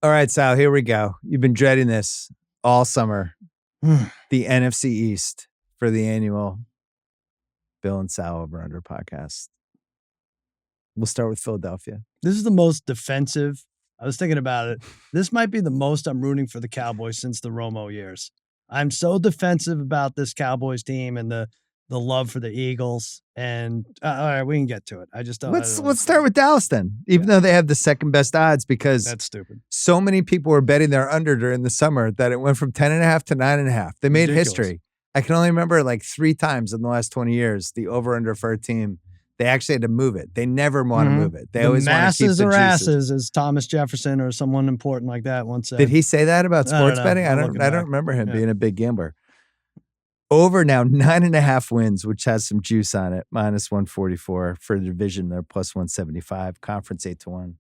All right, Sal, here we go. You've been dreading this all summer. The NFC East for the annual Bill and Sal Over Under podcast. We'll start with Philadelphia. This is the most defensive. I was thinking about it. This might be the most I'm rooting for the Cowboys since the Romo years. I'm so defensive about this Cowboys team and the love for the Eagles. And all right, we can get to it. I just don't. Let's start with Dallas then, even though they have the second best odds, because that's stupid. So many people were betting their under during the summer that it went from 10.5 to 9.5. They made history. I can only remember like 3 times in the last 20 years the over under for a team. They actually had to move it. They never want to move it. They always want to keep the masses or juices. asses, as Thomas Jefferson or someone important like that once said. Did he say that about sports I betting? I don't remember him being a big gambler. Over now 9.5 wins, which has some juice on it. -144 for the division. They're +175. Conference 8-1.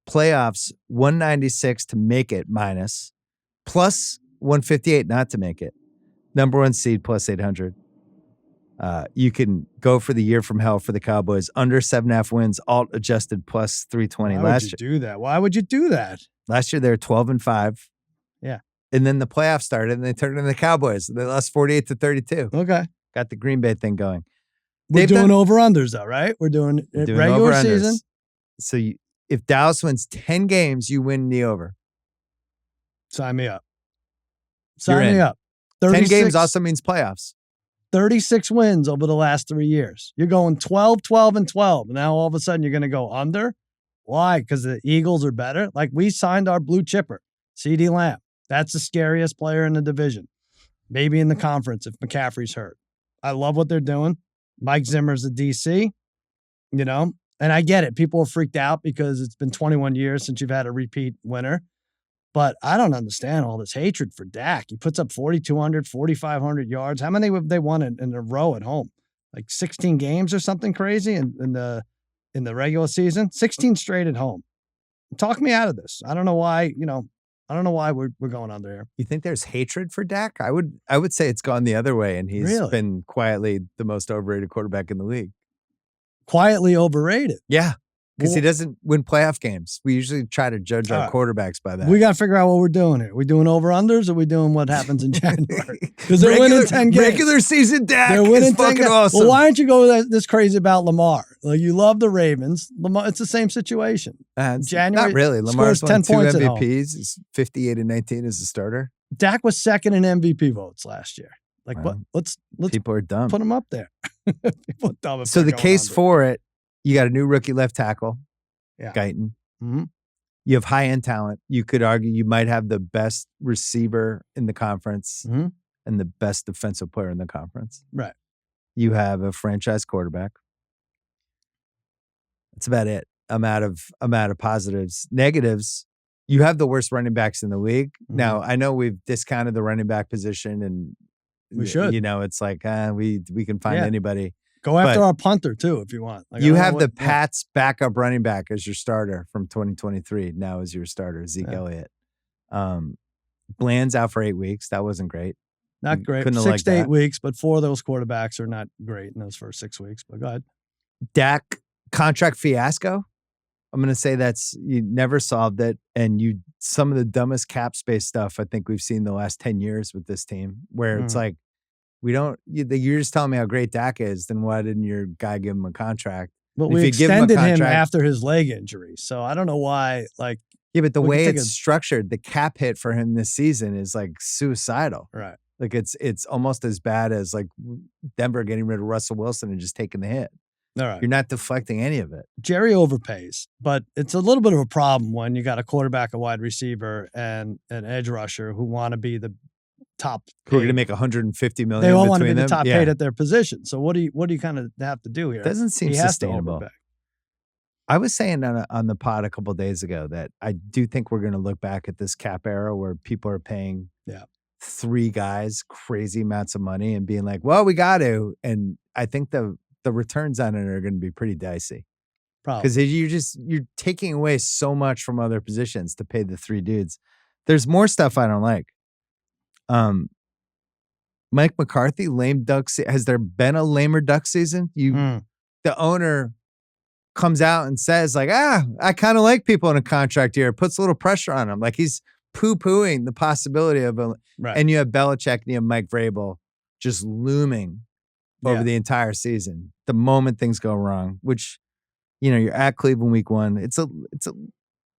Playoffs 196 to make it minus, +158 not to make it. Number 1 seed +800. You can go for the year from hell for the Cowboys. Under 7.5 wins, alt adjusted +320. Why would you do that? Why would you do that? Last year they were 12-5. Yeah. And then the playoffs started and they turned into the Cowboys. They lost 48-32. Okay. Got the Green Bay thing going. We're doing over-unders though, right? We're doing regular season. So if Dallas wins 10 games, you win the over. Sign me up. Sign me up. 10 games also means playoffs. 36 wins over the last 3 years. You're going 12, 12, and 12. And now all of a sudden you're going to go under? Why? Because the Eagles are better? Like, we signed our blue chipper, CeeDee Lamb. That's the scariest player in the division. Maybe in the conference if McCaffrey's hurt. I love what they're doing. Mike Zimmer's the DC, and I get it. People are freaked out because it's been 21 years since you've had a repeat winner. But I don't understand all this hatred for Dak. He puts up 4,200, 4,500 yards. How many have they won in a row at home? Like 16 games or something crazy in the regular season? 16 straight at home. Talk me out of this. I don't know why, I don't know why we're going under here. You think there's hatred for Dak? I would say it's gone the other way, and he's been quietly the most overrated quarterback in the league. Quietly overrated? Yeah. Because he doesn't win playoff games. We usually try to judge our quarterbacks by that. We got to figure out what we're doing here. We doing over-unders, or are we doing what happens in January? Because they're winning 10 games. Regular season Dak they're winning is fucking 10 awesome. Well, why don't you go this crazy about Lamar? Like, you love the Ravens. Lamar, it's the same situation. January, not really. Lamar's won 10 2 points MVPs. He's 58-19 as a starter. Dak was second in MVP votes last year. Like, wow. Let's people are dumb. Put him up there. People are dumb. So the case for it, you got a new rookie left tackle. Yeah. Guyton. Mm-hmm. You have high-end talent. You could argue you might have the best receiver in the conference and the best defensive player in the conference. Right. You have a franchise quarterback. That's about it. I'm out of positives. Negatives, you have the worst running backs in the league. Mm-hmm. Now, I know we've discounted the running back position, and we should. It's like we can find anybody. Go after our punter, too, if you want. Like, you have the Pats backup running back as your starter from 2023 now as your starter, Zeke Elliott. Bland's out for 8 weeks. That wasn't great. Not great. 6 to 8 weeks, but 4 of those quarterbacks are not great in those first 6 weeks. But go ahead. Dak contract fiasco. I'm going to say you never solved it. And some of the dumbest cap space stuff I think we've seen the last 10 years with this team, where it's like, you're just telling me how great Dak is, then why didn't your guy give him a contract? But we extended him after his leg injury. So I don't know why, yeah, but the way it's structured, the cap hit for him this season is like suicidal. Right. Like it's almost as bad as like Denver getting rid of Russell Wilson and just taking the hit. All right. You're not deflecting any of it. Jerry overpays, but it's a little bit of a problem when you got a quarterback, a wide receiver, and an edge rusher who want to be the top paid. Who are going to make $150 million. They all want to be the top paid at their position. So what do you kind of have to do here? It doesn't seem sustainable. I was saying on the pod a couple of days ago that I do think we're going to look back at this cap era where people are paying 3 guys crazy amounts of money and being like, well, we got to. And I think the returns on it are going to be pretty dicey. Because you're taking away so much from other positions to pay the 3 dudes. There's more stuff I don't like. Mike McCarthy, lame duck. Has there been a lamer duck season? The owner comes out and says like, I kind of like people in a contract year, puts a little pressure on him. Like he's poo-pooing the possibility of Right. and you have Belichick and you have Mike Vrabel just looming over the entire season. The moment things go wrong, which, you're at Cleveland week 1. It's a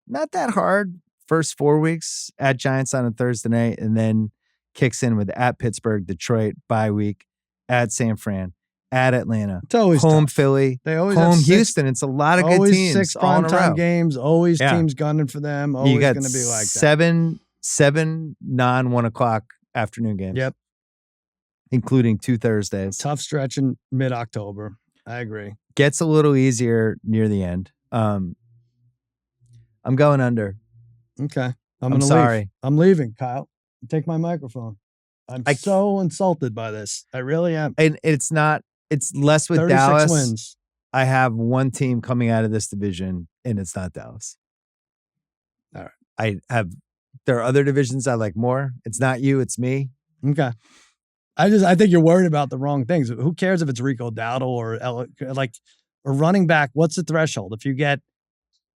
not that hard first 4 weeks at Giants on a Thursday night, and then kicks in with at Pittsburgh, Detroit, bye week, at San Fran, at Atlanta, It's always home tough. Philly, They always home have Houston. It's a lot of good always teams 6 all in a row. primetime games. Always teams gunning for them. Always You got going to be like that. seven non-1 o'clock afternoon games. Yep. Including 2 Thursdays. Tough stretch in mid-October. I agree. Gets a little easier near the end. I'm going under. Okay. I'm sorry. Leave. I'm leaving, Kyle. Take my microphone. I'm so insulted by this. I really am. And it's less with 36 Dallas. wins. I have one team coming out of this division, and it's not Dallas. All right. There are other divisions I like more. It's not you, it's me. Okay. I think you're worried about the wrong things. Who cares if it's Rico Dowdle or a running back? What's the threshold? If you get,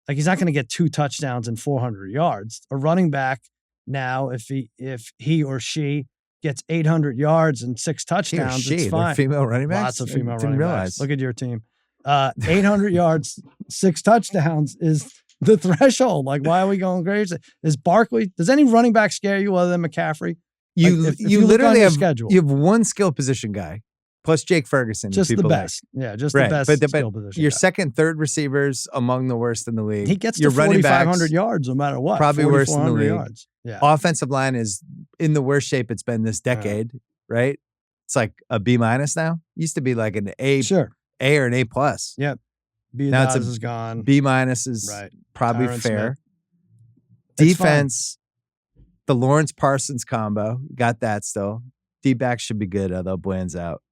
he's not going to get 2 touchdowns and 400 yards. A running back now, if he or she gets 800 yards and 6 touchdowns, it's fine. Female running backs? Lots of female running backs. Look at your team. 800 yards, 6 touchdowns is the threshold. Like, why are we going crazy? Is Barkley, does any running back scare you other than McCaffrey? You literally have one skill position guy plus Jake Ferguson. Just the best. Yeah, just the best skill position your guy. second, third receivers among the worst in the league. He gets to 4,500 yards no matter what. Probably worse in the league. Yards. Yeah. Offensive line is in the worst shape it's been this decade, right? It's like a B- now. Used to be like an A, A or an A+. Yep. Now is gone. B- is probably Tyron fair. Smith. Defense, the Lawrence Parsons combo, got that still. D-back should be good, although Bland's out.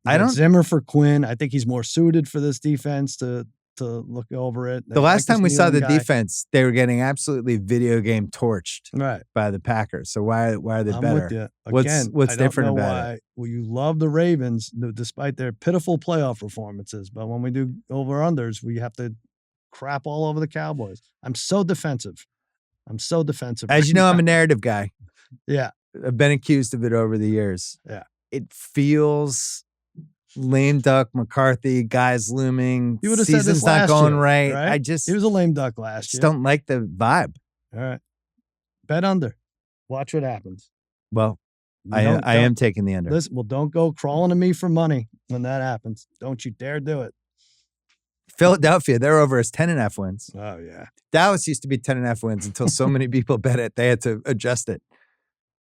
I don't Zimmer for Quinn. I think he's more suited for this defense to look over it. The last time we saw the defense, they were getting absolutely video game torched by the Packers. So why are they better? With you. Again, what's different about it? Well, you love the Ravens despite their pitiful playoff performances, but when we do over-unders, we have to crap all over the Cowboys. I'm so defensive. As you know, I'm a narrative guy. Yeah. I've been accused of it over the years. Yeah. It feels lame duck McCarthy, guys looming. You would have said this not going year, right. He was a lame duck last year. Just don't like the vibe. All right. Bet under. Watch what happens. Well, I am taking the under. Listen, don't go crawling to me for money when that happens. Don't you dare do it. Philadelphia, they're over as 10.5 wins. Oh, yeah. Dallas used to be 10.5 wins until so many people bet it, they had to adjust it.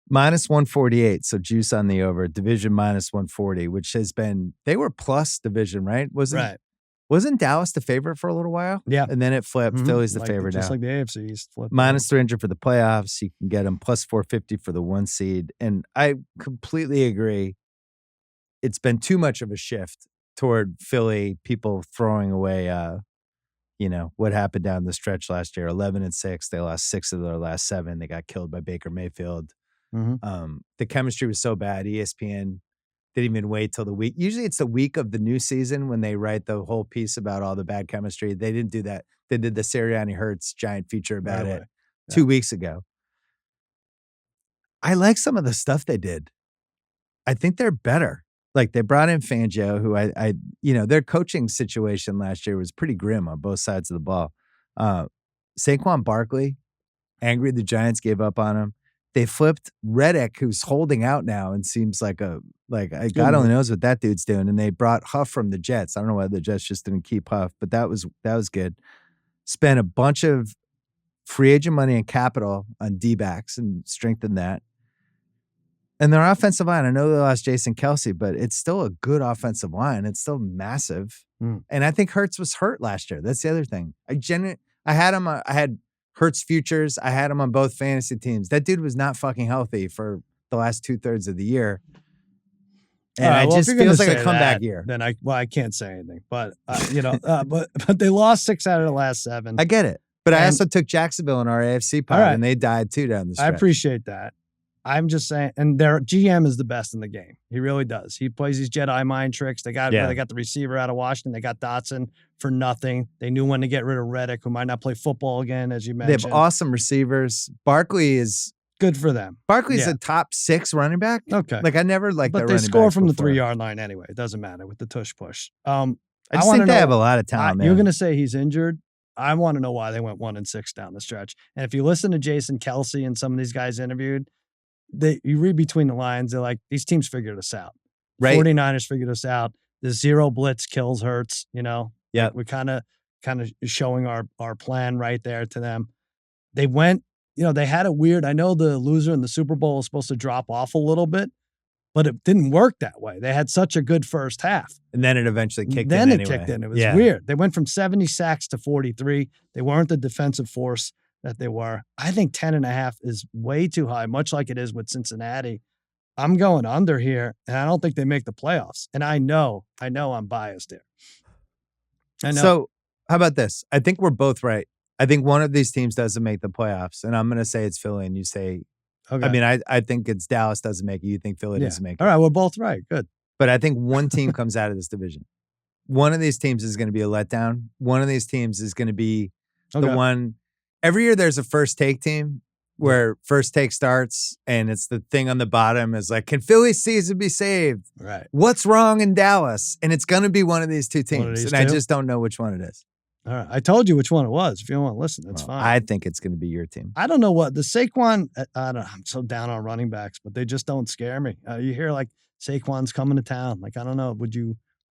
-148, so juice on the over. Division -140, which has been, they were plus division, right? Wasn't Dallas the favorite for a little while? Yeah. And then it flipped. Mm-hmm. Philly's the favorite just now. Just like the AFC East flipped. -300 for the playoffs. You can get them +450 for the 1 seed. And I completely agree. It's been too much of a shift toward Philly, people throwing away, what happened down the stretch last year. 11-6. They lost 6 of their last 7. They got killed by Baker Mayfield. Mm-hmm. The chemistry was so bad. ESPN didn't even wait till the week. Usually it's the week of the new season when they write the whole piece about all the bad chemistry. They didn't do that. They did the Sirianni Hurts giant feature about it 2 weeks ago. I like some of the stuff they did. I think they're better. Like they brought in Fangio, who I their coaching situation last year was pretty grim on both sides of the ball. Saquon Barkley, angry the Giants gave up on him. They flipped Reddick, who's holding out now and seems like God only knows what that dude's doing. And they brought Huff from the Jets. I don't know why the Jets just didn't keep Huff, but that was good. Spent a bunch of free agent money and capital on D-backs and strengthened that. And their offensive line, I know they lost Jason Kelsey, but it's still a good offensive line. It's still massive. And I think Hurts was hurt last year. That's the other thing. I had him. I had Hurts futures. I had him on both fantasy teams. That dude was not fucking healthy for the last 2/3 of the year. And it just feels like a comeback year. Then I can't say anything, but but they lost 6 out of the last 7. I get it. But I also took Jacksonville in our AFC pod and they died too down the stretch. I appreciate that. I'm just saying, and their GM is the best in the game. He really does. He plays these Jedi mind tricks. They got the receiver out of Washington. They got Dotson for nothing. They knew when to get rid of Reddick, who might not play football again, as you mentioned. They have awesome receivers. Barkley is good for them. Barkley's a top 6 running back. Okay, like I never liked that. But they score from the 3-yard line anyway. It doesn't matter with the tush push. I just think they have a lot of talent. Man. You're going to say he's injured. I want to know why they went 1-6 down the stretch. And if you listen to Jason Kelsey and some of these guys interviewed, you read between the lines. They're like, these teams figured us out. Right. 49ers figured us out. The zero blitz kills Hurts. Yeah, we're kind of showing our plan right there to them. They went. They had a weird. I know the loser in the Super Bowl was supposed to drop off a little bit, but it didn't work that way. They had such a good first half, and then it eventually kicked in. Then it kicked in. It was weird. They went from 70 sacks to 43. They weren't the defensive force that they were. I think 10.5 is way too high, much like it is with Cincinnati. I'm going under here, and I don't think they make the playoffs. And I know I'm biased here. I know. So how about this? I think we're both right. I think one of these teams doesn't make the playoffs, and I'm going to say it's Philly, and you say, okay. I mean, I think it's Dallas doesn't make it. You think Philly doesn't make it. All right, we're both right. Good. But I think one team comes out of this division. One of these teams is going to be a letdown. One of these teams is going to be the one. Every year there's a first take team where first take starts and it's the thing on the bottom is like, can Philly's season be saved? Right. What's wrong in Dallas? And it's going to be one of these two teams. I just don't know which one it is. All right. I told you which one it was. If you don't want to listen, that's fine. I think it's going to be your team. I don't know what the Saquon, I'm so down on running backs, but they just don't scare me. You hear like Saquon's coming to town. Like, I don't know. Would you?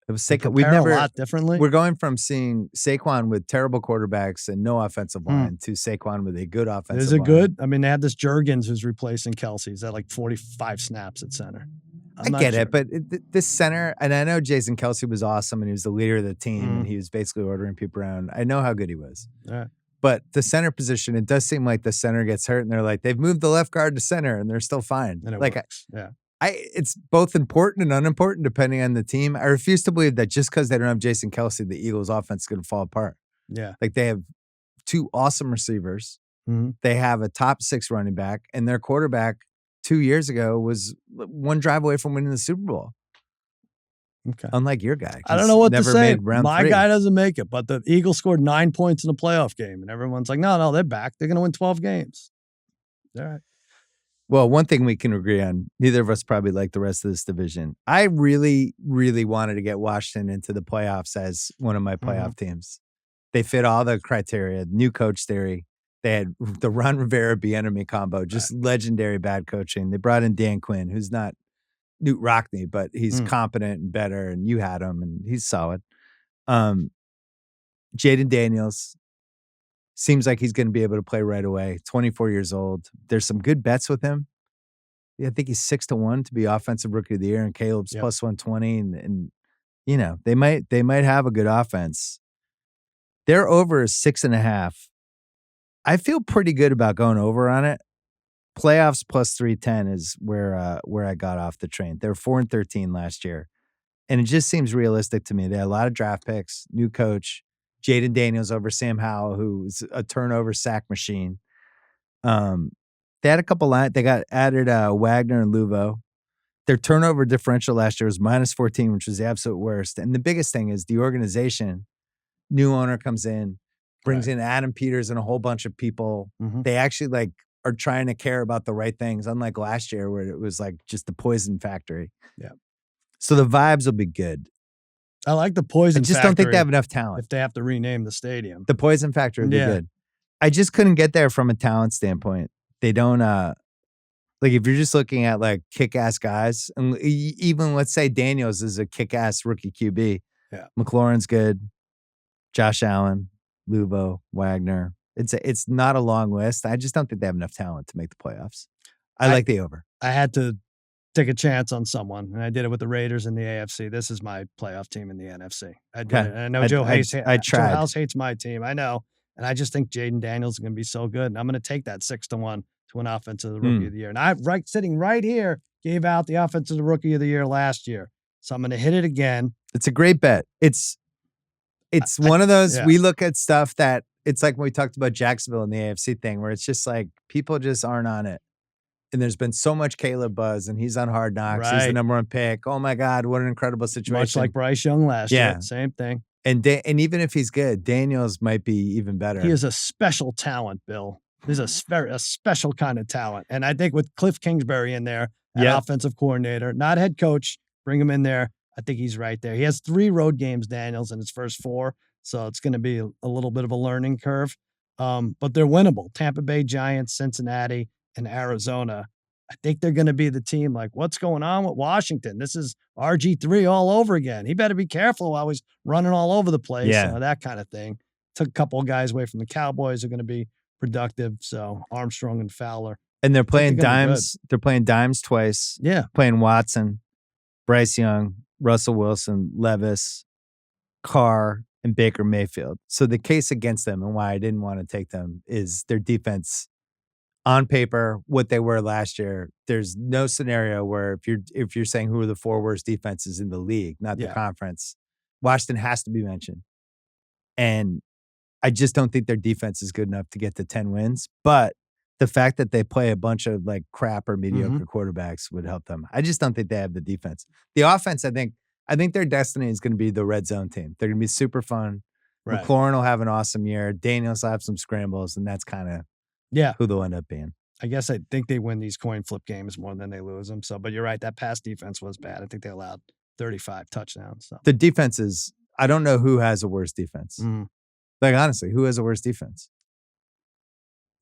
It was Saquon. We've never a lot differently. We're going from seeing Saquon with terrible quarterbacks and no offensive line to Saquon with a good offensive line. Is it good? I mean, they have this Jurgens who's replacing Kelsey. He's at like 45 snaps at center. I get it, but this center, and I know Jason Kelsey was awesome and he was the leader of the team and he was basically ordering people around. I know how good he was. Right. But the center position, it does seem like the center gets hurt and they're like, they've moved the left guard to center and they're still fine. And it like, works. Yeah. It's both important and unimportant depending on the team. I refuse to believe that just because they don't have Jason Kelsey, the Eagles' offense is going to fall apart. Yeah. Like they have 2 awesome receivers. Mm-hmm. They have a top 6 running back, and their quarterback 2 years ago was one drive away from winning the Super Bowl. Okay. Unlike your guy. I don't know what to say. My 3. guy doesn't make it, but the Eagles scored 9 points in a playoff game, and everyone's like, no, they're back. They're going to win 12 games. All right. Well, one thing we can agree on, neither of us probably like the rest of this division. I really, really wanted to get Washington into the playoffs as one of my playoff teams. They fit all the criteria, new coach theory. They had the Ron Rivera-Bieniemy combo, just legendary bad coaching. They brought in Dan Quinn, who's not Newt Rockne, but he's competent and better, and you had him, and he's solid. Jaden Daniels seems like he's going to be able to play right away. 24 years old. There's some good bets with him. I think he's 6-1 to be offensive rookie of the year, and Caleb's plus 120. And you know, they might have a good offense. Their over is 6.5. I feel pretty good about going over on it. Playoffs plus 310 is where I got off the train. They were 4-13 last year, and it just seems realistic to me. They had a lot of draft picks, new coach, Jaden Daniels over Sam Howell, who's a turnover sack machine. They had a couple they got added Wagner and Luvo. Their turnover differential last year was -14, which was the absolute worst. And the biggest thing is the organization. New owner comes in, brings in Adam Peters and a whole bunch of people. They actually are trying to care about the right things, unlike last year where it was like just the poison factory. Yeah. So the vibes will be good. I like the poison factory. I just don't think they have enough talent. If they have to rename the stadium. The poison factory would be good. I just couldn't get there from a talent standpoint. They don't, like if you're just looking at like kick-ass guys, and even let's say Daniels is a kick-ass rookie QB. Yeah. McLaurin's good. Josh Allen, Luvo, Wagner. It's not a long list. I just don't think they have enough talent to make the playoffs. I like the over. I had to take a chance on someone, and I did it with the Raiders in the AFC. This is my playoff team in the NFC. I did it. And I know Joe House hates my team. I know. And I just think Jaden Daniels is going to be so good. And I'm going to take that 6-1 to an offensive rookie of the year. And I, sitting right here, gave out the offensive rookie of the year last year. So I'm going to hit it again. It's a great bet. It's one of those, we look at stuff that it's like when we talked about Jacksonville in the AFC thing, where it's just like people just aren't on it. And there's been so much Caleb buzz, and he's on Hard Knocks. He's the Right. number one pick. Oh my God, what an incredible situation! Much like Bryce Young last Yeah. year. Same thing. And even if he's good, Daniels might be even better. He is a special talent, Bill. He's a special kind of talent. And I think with Cliff Kingsbury in there, an offensive coordinator, not head coach, bring him in there. I think he's right there. He has 3 road games, Daniels, in his first 4. So it's going to be a little bit of a learning curve. But they're winnable. Tampa Bay Giants, Cincinnati, and Arizona. I think they're going to be the team like, what's going on with Washington? This is RG3 all over again. He better be careful while he's running all over the place. Yeah. That kind of thing. Took a couple of guys away from the Cowboys who are going to be productive. So Armstrong and Fowler. And they're playing dimes. They're playing dimes twice. Yeah. Playing Watson, Bryce Young, Russell Wilson, Levis, Carr, and Baker Mayfield. So the case against them and why I didn't want to take them is their defense on paper, what they were last year. There's no scenario where if you're saying who are the 4 worst defenses in the league, not the conference, Washington has to be mentioned. And I just don't think their defense is good enough to get to 10 wins. But the fact that they play a bunch of like crap or mediocre quarterbacks would help them. I just don't think they have the defense. The offense, I think their destiny is going to be the red zone team. They're going to be super fun. Right. McLaurin will have an awesome year. Daniels will have some scrambles, and that's kind of who they'll end up being. I guess I think they win these coin flip games more than they lose them. So, but you're right. That pass defense was bad. I think they allowed 35 touchdowns. So. The defense is, I don't know who has a worse defense. Like, honestly, who has a worse defense?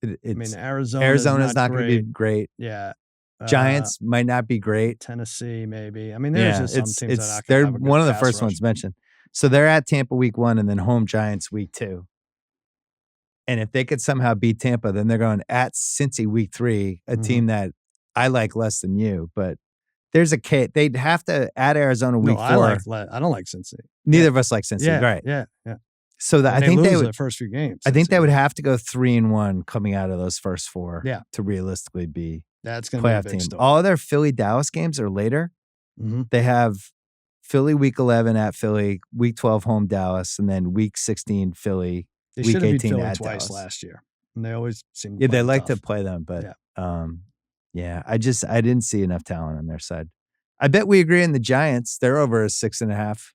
Arizona's not going to be great. Yeah. Giants might not be great. Tennessee, maybe. I mean, there's just some teams that are not they're have a good one of the pass first rush. ones mentioned. So they're at Tampa week 1 and then home Giants week 2. And if they could somehow beat Tampa, then they're going at Cincy week 3, a team that I like less than you. But there's a case. They'd have to at Arizona week 4. I don't like Cincy. Neither of us like Cincy. Right. Yeah. So I think they would the first few games. I think they would have to go 3-1 coming out of those first 4 to realistically be that's going to be a big team. story. All their Philly Dallas games are later. They have Philly week 11 at Philly, week 12 home Dallas, and then week 16 Philly. They week should have beat 18 Philly at twice Dallas. last year, and they always seem they like to play them, but I didn't see enough talent on their side. I bet we agree on the Giants. They're over a 6.5.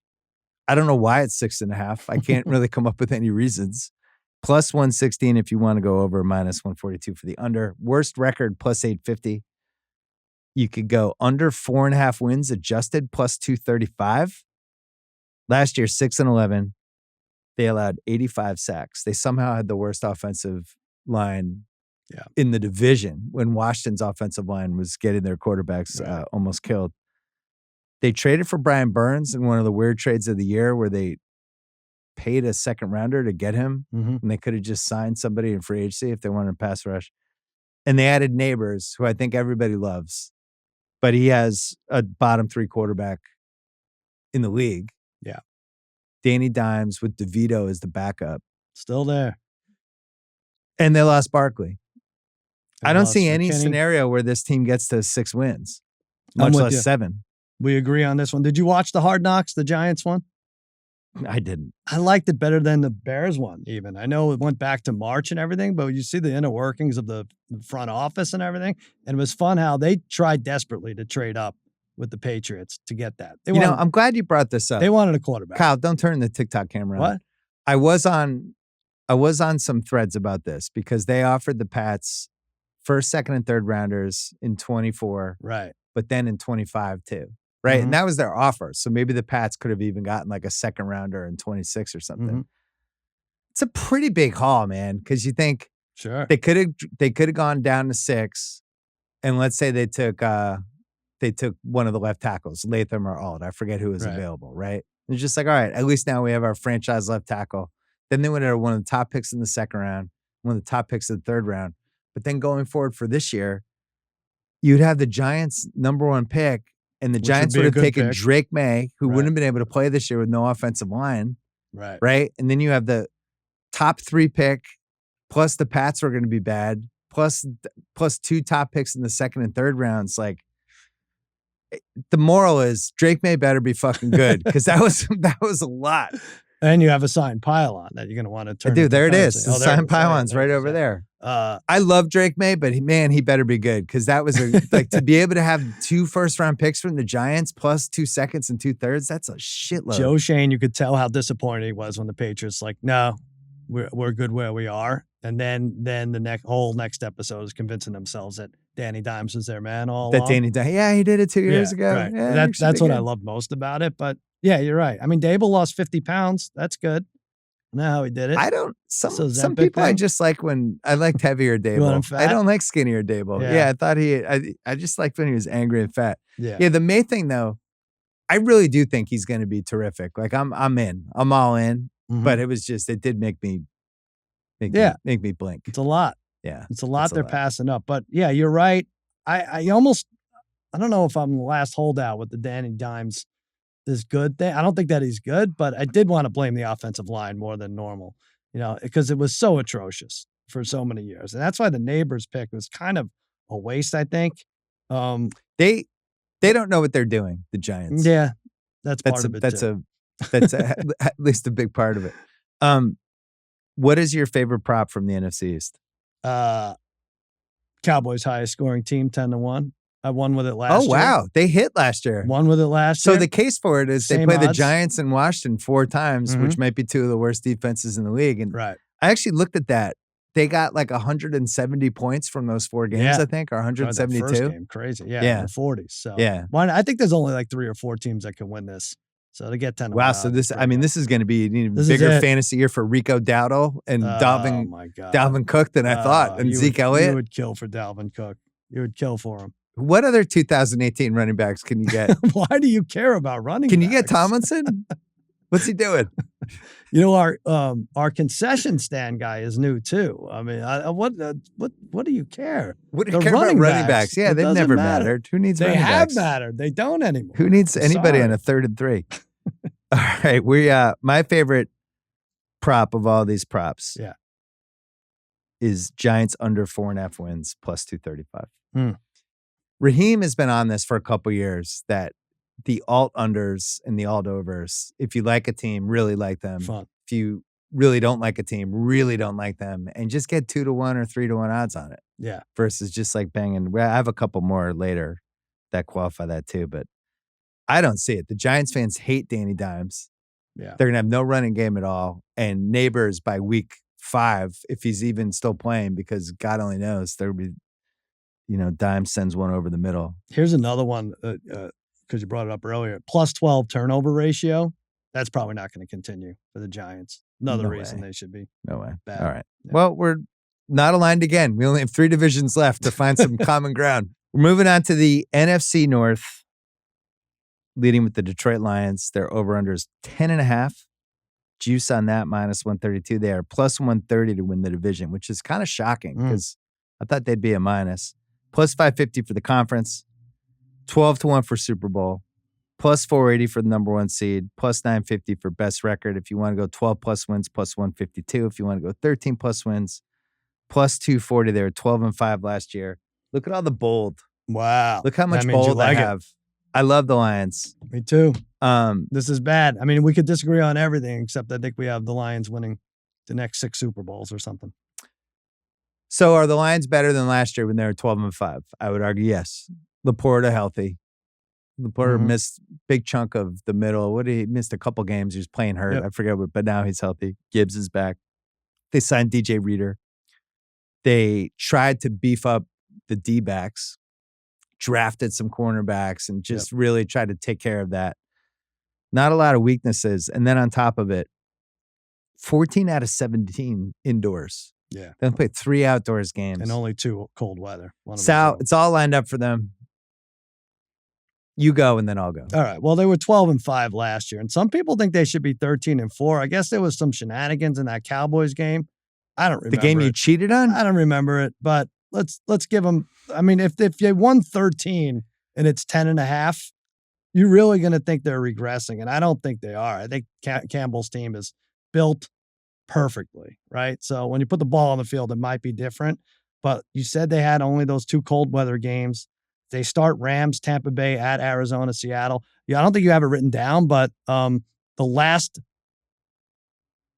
I don't know why it's 6.5. I can't really come up with any reasons. Plus 116 if you want to go over, minus 142 for the under. Worst record plus 850. You could go under 4.5 wins adjusted plus 235. Last year, 6-11. They allowed 85 sacks. They somehow had the worst offensive line in the division when Washington's offensive line was getting their quarterbacks almost killed. They traded for Brian Burns in one of the weird trades of the year where they paid a second rounder to get him, and they could have just signed somebody in free agency if they wanted a pass rush. And they added Neighbors, who I think everybody loves, but he has a bottom 3 quarterback in the league. Yeah. Danny Dimes with DeVito as the backup. Still there. And they lost Barkley. I don't see any scenario where this team gets to 6 wins, much less 7. We agree on this one. Did you watch the Hard Knocks, the Giants one? I didn't. I liked it better than the Bears one, even. I know it went back to March and everything, but you see the inner workings of the front office and everything. And it was fun how they tried desperately to trade up with the Patriots to get that. I'm glad you brought this up. They wanted a quarterback. Kyle, don't turn the TikTok camera on. What? I was on some threads about this because they offered the Pats first, second, and third rounders in 24. Right. But then in 25 too. Right. And that was their offer. So maybe the Pats could have even gotten like a second rounder in 26 or something. It's a pretty big haul, man. Because you think they could have gone down to 6, and let's say they took one of the left tackles, Latham or Ald. I forget who was available. Right. It's just like, all right, at least now we have our franchise left tackle. Then they went at one of the top picks in the second round, one of the top picks in the third round. But then going forward for this year, you'd have the Giants' number 1 pick. And the Giants would have taken Drake May, who wouldn't have been able to play this year with no offensive line. Right. And then you have the top 3 pick, plus the Pats were going to be bad, plus 2 top picks in the second and third rounds. Like, the moral is Drake May better be fucking good because that was a lot. And you have a signed pylon that you're going to want to turn. Dude, there it is. The signed pylon's right over there. I love Drake May, but he better be good because that was to be able to have 2 first-round picks from the Giants plus 2 seconds and 2/3. That's a shitload. Joe Shane, you could tell how disappointed he was when the Patriots no, we're good where we are. And then the next episode is convincing themselves that Danny Dimes was their man all along. He did it 2 years ago. Right. Yeah, that's what I love most about it. But yeah, you're right. I mean, Dable lost 50 pounds. That's good. I know how he did it. I don't. Some people I just like when I liked heavier Dable. I don't like skinnier Dable. Yeah, I thought I just liked when he was angry and fat. Yeah. The May thing though, I really do think he's going to be terrific. Like I'm in. I'm all in. Mm-hmm. But it did make me blink. It's a lot. Yeah, it's a lot they're passing up. But yeah, you're right. I don't know if I'm the last holdout with the Danny Dimes is good thing. I don't think that he's good, but I did want to blame the offensive line more than normal, because it was so atrocious for so many years. And that's why the Neighbors pick was kind of a waste, I think. They don't know what they're doing, the Giants. Yeah, that's part of it. That's at least a big part of it. What is your favorite prop from the NFC East? Cowboys' highest scoring team, 10-1. I won with it last year. Oh, wow. They hit last year. Won with it last year. So the case for it is they play the Giants and Washington 4 times, which might be 2 of the worst defenses in the league. And right. I actually looked at that. They got like 170 points from those 4 games, I think, or 172. That first game, crazy. Yeah. In the 40s. So I think there's only like 3 or 4 teams that can win this. So to get 10. Wow. So this is going to be a bigger fantasy year for Rico Dowdle and Dalvin Cook than I thought, and Zeke Elliott. You would kill for Dalvin Cook. You would kill for him. What other 2018 running backs can you get? Why do you care about running Can backs? you get Tomlinson? What's he doing? Our concession stand guy is new too. I mean, what do you care? What do you care about running backs? Yeah, they've never mattered. Who needs running backs? They have mattered. They don't anymore. Who needs anybody on a 3rd and 3? All right, my favorite prop of all these props is Giants under 4.5 wins plus 235. Raheem has been on this for a couple years that the alt unders and the alt overs, if you like a team, really like them. Fun. If you really don't like a team, really don't like them, and just get 2-1 or 3-1 odds on it. Yeah. Versus just like banging. Well, I have a couple more later that qualify that too, but I don't see it. The Giants fans hate Danny Dimes. Yeah. They're going to have no running game at all. And Neighbors by week 5, if he's even still playing, because God only knows, there'll be, Dimes sends one over the middle. Here's another one, because you brought it up earlier. Plus 12 turnover ratio. That's probably not going to continue for the Giants. Another reason they should be. No way. Bad. All right. Yeah. Well, we're not aligned again. We only have 3 divisions left to find some common ground. We're moving on to the NFC North, leading with the Detroit Lions. Their over-under is 10.5. Juice on that, minus 132. They are plus 130 to win the division, which is kind of shocking because I thought they'd be a minus. Plus 550 for the conference, 12-1 for Super Bowl, plus 480 for the number 1 seed, plus 950 for best record. If you want to go 12 plus wins, plus 152. If you want to go 13 plus wins, plus 240. They were 12-5 last year. Look at all the bold. Wow. Look how much bold I have. I love the Lions. Me too. This is bad. I mean, we could disagree on everything, except I think we have the Lions winning the next 6 Super Bowls or something. So are the Lions better than last year when they were 12-5? I would argue yes. Laporta healthy. Laporta missed big chunk of the middle. He missed a couple games. He was playing hurt. I forget what, but now he's healthy. Gibbs is back. They signed DJ Reader. They tried to beef up the D-backs, drafted some cornerbacks, and just really tried to take care of that. Not a lot of weaknesses. And then on top of it, 14 out of 17 indoors. Yeah. They played 3 outdoors games. And only 2 cold weather. So it's all lined up for them. You go and then I'll go. All right. Well, they were 12-5 last year. And some people think they should be 13-4. I guess there was some shenanigans in that Cowboys game. I don't remember. The game you cheated on? I don't remember it, but let's give them. I mean, if they won 13 and it's 10.5, you're really going to think they're regressing. And I don't think they are. I think Campbell's team is built perfectly, right? So when you put the ball on the field, it might be different. But you said they had only those 2 cold weather games. They start Rams, Tampa Bay, at Arizona, Seattle. Yeah, I don't think you have it written down, but the last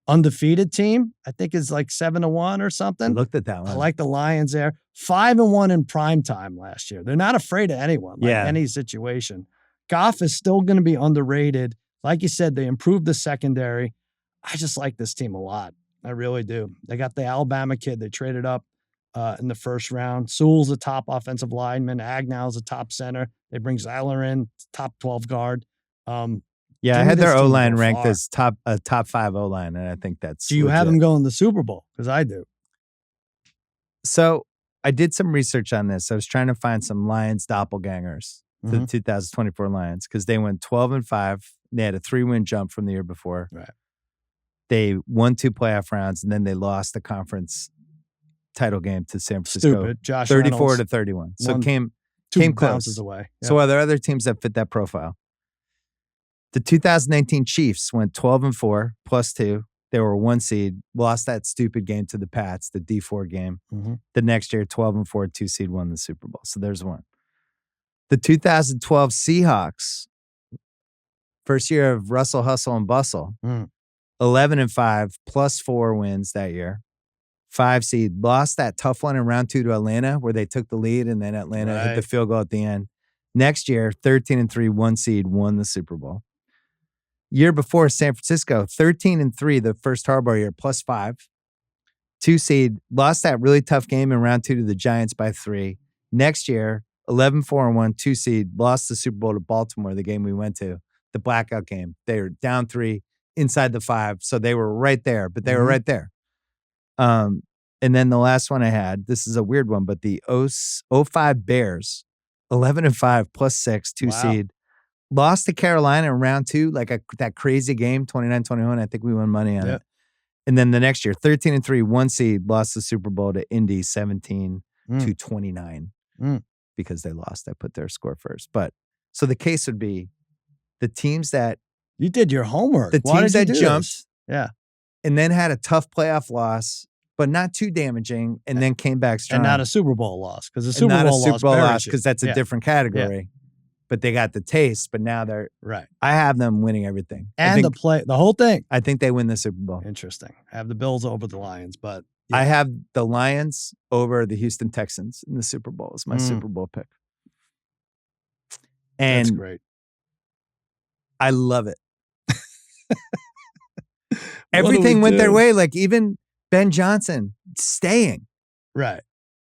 undefeated team, I think is like 7-1 or I something. looked at that one. I like the Lions there. 5-1 in prime time last year. They're not afraid of anyone, like any situation. Goff is still going to be underrated. Like you said, they improved the secondary. I just like this team a lot. I really do. They got the Alabama kid. They traded up in the first round. Sewell's a top offensive lineman. Agnow's a top center. They bring Zeiler in, top 12 guard. I had their O-line ranked far. as top 5 O-line, and I think that's Do you have them going to the Super Bowl? Because I do. So I did some research on this. I was trying to find some Lions doppelgangers for the 2024 Lions because they went 12-5. They had a 3-win jump from the year before. Right. They won 2 playoff rounds, and then they lost the conference title game to San Francisco. Stupid. Josh 34-31. So came close. Away. Yep. So are there other teams that fit that profile? The 2019 Chiefs went 12-4 +2. They were 1 seed, lost that stupid game to the Pats, the D4 game. The next year, 12-4, 2 seed, won the Super Bowl. So there's one. The 2012 Seahawks, first year of Russell, Hustle, and Bustle, 11-5, +4 wins that year. 5 seed, lost that tough one in round 2 to Atlanta where they took the lead and then Atlanta hit the field goal at the end. Next year, 13-3, 1 seed, won the Super Bowl. Year before, San Francisco, 13-3, the first Harbaugh year, +5. 2 seed, lost that really tough game in round 2 to the Giants by 3. Next year, 11-4-1, 2 seed, lost the Super Bowl to Baltimore, the game we went to, the blackout game. They were down 3, inside the 5, so they were right there, but they were right there. And then the last one I had, this is a weird one, but the 05 Bears, 11-5, +6, 2 seed. Lost to Carolina in round 2, like that crazy game, 29-21. I think we won money on it. And then the next year, 13-3, 1 seed, lost the Super Bowl to Indy 17-29 because they lost. I put their score first. But so the case would be the teams that you did your homework. The teams that jumped, and then had a tough playoff loss, but not too damaging, and then came back strong. And not a Super Bowl loss because the Super Bowl loss because that's a different category. But they got the taste, but now they're right. I have them winning everything. And the whole thing. I think they win the Super Bowl. Interesting. I have the Bills over the Lions, but I have the Lions over the Houston Texans in the Super Bowl. It's my Super Bowl pick. And that's great. I love it. Everything went their way. Like even Ben Johnson staying. Right.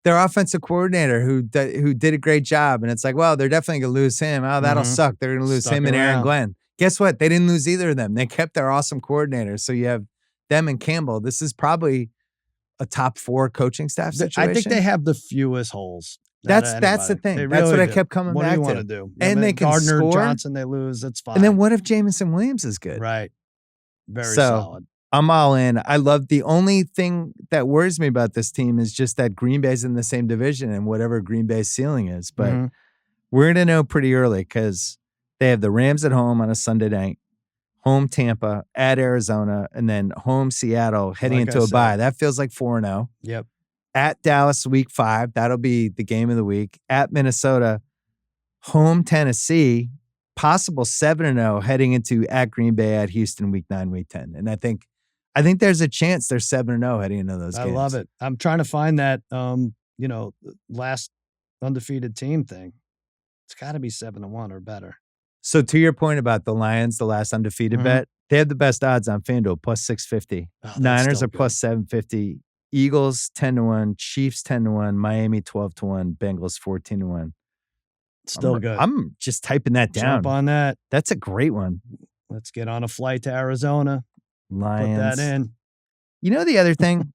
Their offensive coordinator who did a great job. And it's like, well, they're definitely going to lose him. Oh, that'll suck. They're going to lose him and Aaron Glenn. Guess what? They didn't lose either of them. They kept their awesome coordinators. So you have them and Campbell. This is probably a top 4 coaching staff situation. I think they have the fewest holes. That's the thing. Really that's what I kept coming back to. What do you want to do? And they can Gardner score. Johnson, they lose. That's fine. And then what if Jameson Williams is good? Right. Very solid. I'm all in. I love the only thing that worries me about this team is just that Green Bay's in the same division and whatever Green Bay's ceiling is. But we're going to know pretty early because they have the Rams at home on a Sunday night, home Tampa, at Arizona, and then home Seattle heading into a bye. That feels like 4-0. Yep. At Dallas, week 5. That'll be the game of the week. At Minnesota, home Tennessee, possible 7-0 heading into at Green Bay, at Houston, week 9, week 10. And I think there's a chance they're 7-0 heading into those games. I love it. I'm trying to find that, last undefeated team thing. It's got to be 7-1 or better. So to your point about the Lions, the last undefeated bet, they have the best odds on FanDuel, +650. Niners are +750. Eagles 10-1, Chiefs 10-1, Miami 12-1, Bengals 14-1. Still good. I'm just typing that down. Jump on that. That's a great one. Let's get on a flight to Arizona. Lions. Put that in. You know the other thing?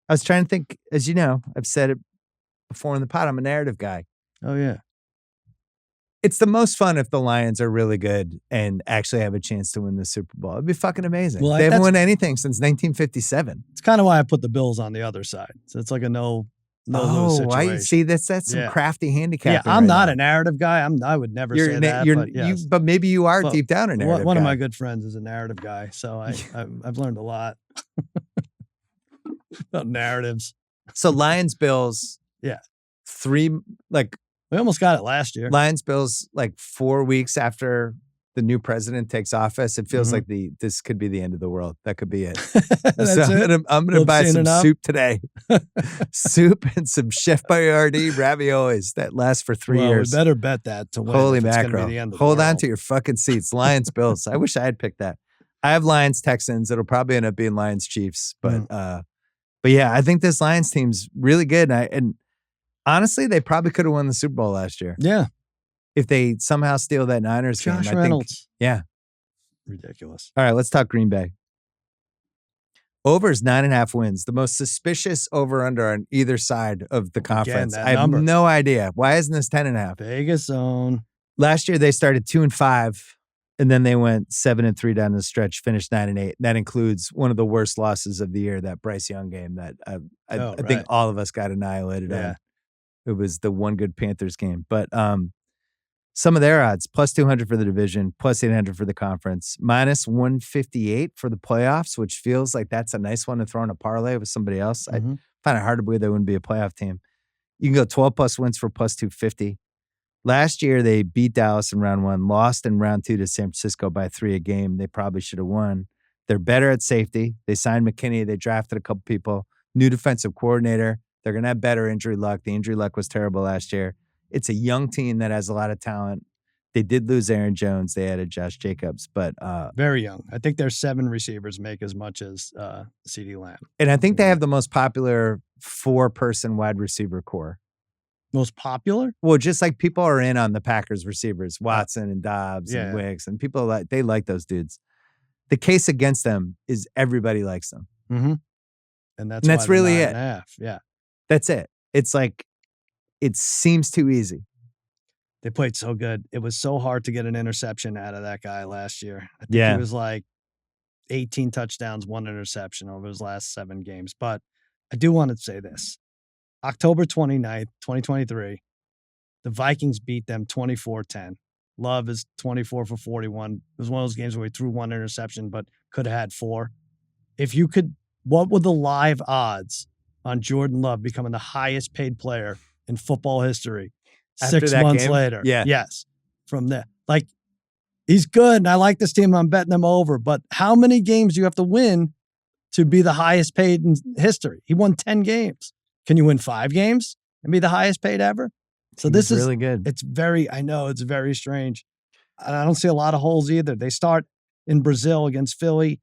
I was trying to think, as you know, I've said it before in the pod, I'm a narrative guy. Oh, yeah. It's the most fun if the Lions are really good and actually have a chance to win the Super Bowl. It'd be fucking amazing. Well, they haven't won anything since 1957. It's kind of why I put the Bills on the other side. So it's like a no lose situation. I see. That's some crafty handicapping. Yeah, I'm not a narrative guy. I would never say that. But maybe you are deep down a narrative guy. One of my good friends is a narrative guy, so I've learned a lot about narratives. So Lions Bills, 3 we almost got it last year. Lions Bills 4 weeks after the new president takes office, it feels Mhm. like this could be the end of the world. That could be it. That's So it. I'm gonna We've buy seen some enough. soup today. Soup and some Chef Boyardee raviolis that last for 3 Well, years. we better bet that to win. Holy if it's gonna mackerel. be the end of Hold the on world. to your fucking seats. Lions, Bills. I wish I had picked that. I have Lions, Texans. It'll probably end up being Lions, Chiefs. But yeah, I think this Lions team's really good. And honestly, they probably could have won the Super Bowl last year. Yeah. If they somehow steal that Niners game. Josh I think, Reynolds. yeah. Ridiculous. All right, let's talk Green Bay. Over's 9.5 wins, the most suspicious over-under on either side of the conference. that I have number. no idea. Why isn't this 10.5? Vegas zone. Last year, they started 2-5, and then they went 7-3 down the stretch, finished 9-8. That includes one of the worst losses of the year, that Bryce Young game that I think all of us got annihilated on. It was the one good Panthers game. But some of their odds, plus 200 for the division, plus 800 for the conference, minus 158 for the playoffs, which feels like that's a nice one to throw in a parlay with somebody else. I find it hard to believe they wouldn't be a playoff team. You can go 12 plus wins for plus 250. Last year, they beat Dallas in round 1, lost in round 2 to San Francisco by 3 a game. They probably should have won. They're better at safety. They signed McKinney. They drafted a couple people. New defensive coordinator. They're going to have better injury luck. The injury luck was terrible last year. It's a young team that has a lot of talent. They did lose Aaron Jones. They added Josh Jacobs, but very young. I think their 7 receivers make as much as CeeDee Lamb. And I think they have the most popular 4-person wide receiver core. Most popular? Well, just like people are in on the Packers receivers, Watson and Dobbs and Wicks, and people they like those dudes. The case against them is everybody likes them. Mm-hmm. And that's really it. 9.5. Yeah. That's it. It's like, it seems too easy. They played so good. It was so hard to get an interception out of that guy last year. I think it was like 18 touchdowns, 1 interception over his last 7 games. But I do want to say this. October 29th, 2023, the Vikings beat them 24-10. Love is 24 for 41. It was one of those games where he threw 1 interception, but could have had 4. What were the live odds on Jordan Love becoming the highest paid player in football history After 6 that months game? later? Yeah. Yes. From there. Like, he's good, and I like this team. I'm betting them over. But how many games do you have to win to be the highest paid in history? He won 10 games. Can you win 5 games and be the highest paid ever? So this is really good. I know it's very strange. And I don't see a lot of holes either. They start in Brazil against Philly,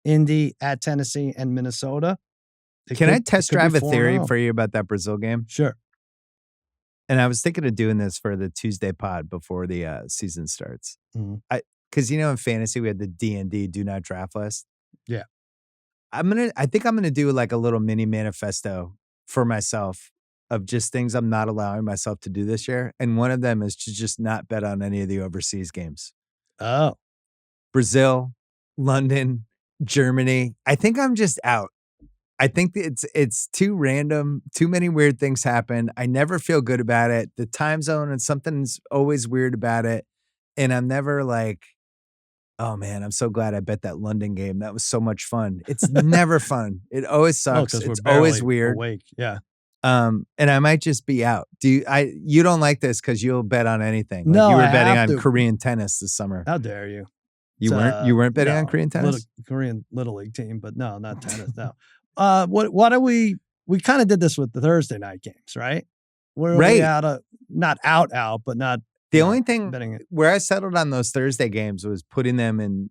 Indy, at Tennessee, and Minnesota. Can I test drive a theory 4-0. for you about that Brazil game? Sure. And I was thinking of doing this for the Tuesday pod before the season starts. Because in fantasy we had the D&D do not draft list. Yeah. I think I'm gonna do like a little mini manifesto for myself of just things I'm not allowing myself to do this year. And one of them is to just not bet on any of the overseas games. Oh. Brazil, London, Germany. I think I'm just out. I think it's too random. Too many weird things happen. I never feel good about it. The time zone and something's always weird about it. And I'm never like, oh man, I'm so glad I bet that London game. That was so much fun. It's never fun. It always sucks. It's always weird. Awake. Yeah. And I might just be out. You don't like this because you'll bet on anything. Like No, you were I betting have on to. Korean tennis this summer. How dare you? You weren't betting on Korean tennis? Korean Little League team, but no, not tennis. No. What are we kind of did this with the Thursday night games, right? We're right. Not out, but not. The only thing betting where I settled on those Thursday games was putting them in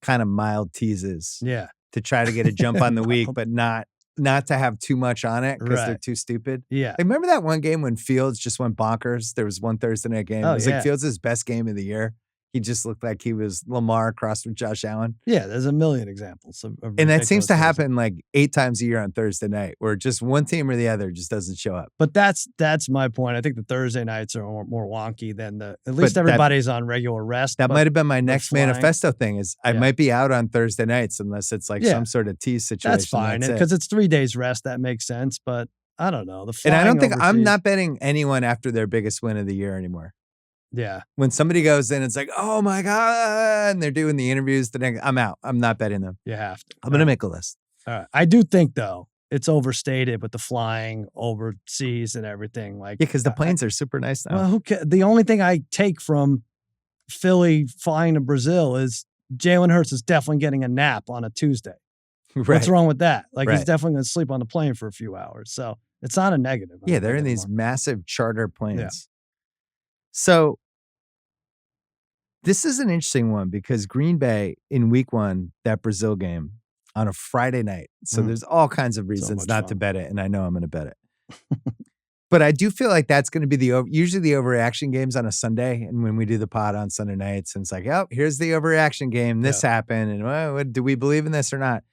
kind of mild teases. Yeah. To try to get a jump on the week, but not to have too much on it because they're too stupid. Yeah. Like, remember that one game when Fields just went bonkers? There was one Thursday night game. It was like Fields' best game of the year. He just looked like he was Lamar crossed with Josh Allen. Yeah, there's a million examples. And that seems to happen like 8 times a year on Thursday night, where just one team or the other just doesn't show up. But that's my point. I think the Thursday nights are more wonky than at least everybody's on regular rest. That might have been my next manifesto thing is I might be out on Thursday nights unless it's like some sort of tease situation. That's fine. Because it's 3 days rest. That makes sense. But I don't know. And I don't think I'm not betting anyone after their biggest win of the year anymore. Yeah. When somebody goes in, it's like, oh my God, and they're doing the interviews. I'm out. I'm not betting them. You have to. I'm going to make a list. All right. I do think, though, it's overstated with the flying overseas and everything. Like, yeah, because the planes are super nice now. Well, the only thing I take from Philly flying to Brazil is Jalen Hurts is definitely getting a nap on a Tuesday. Right. What's wrong with that? Like he's Right. definitely going to sleep on the plane for a few hours. So it's not a negative. I Yeah, don't they're in think these anymore. massive charter planes. Yeah. So this is an interesting one because Green Bay in week 1, that Brazil game on a Friday night. So there's all kinds of reasons much not fun. to bet it, and I know I'm going to bet it. But I do feel like that's going to be usually the overreaction games on a Sunday. And when we do the pod on Sunday nights, and it's like, oh, here's the overreaction game. This happened. And well, do we believe in this or not?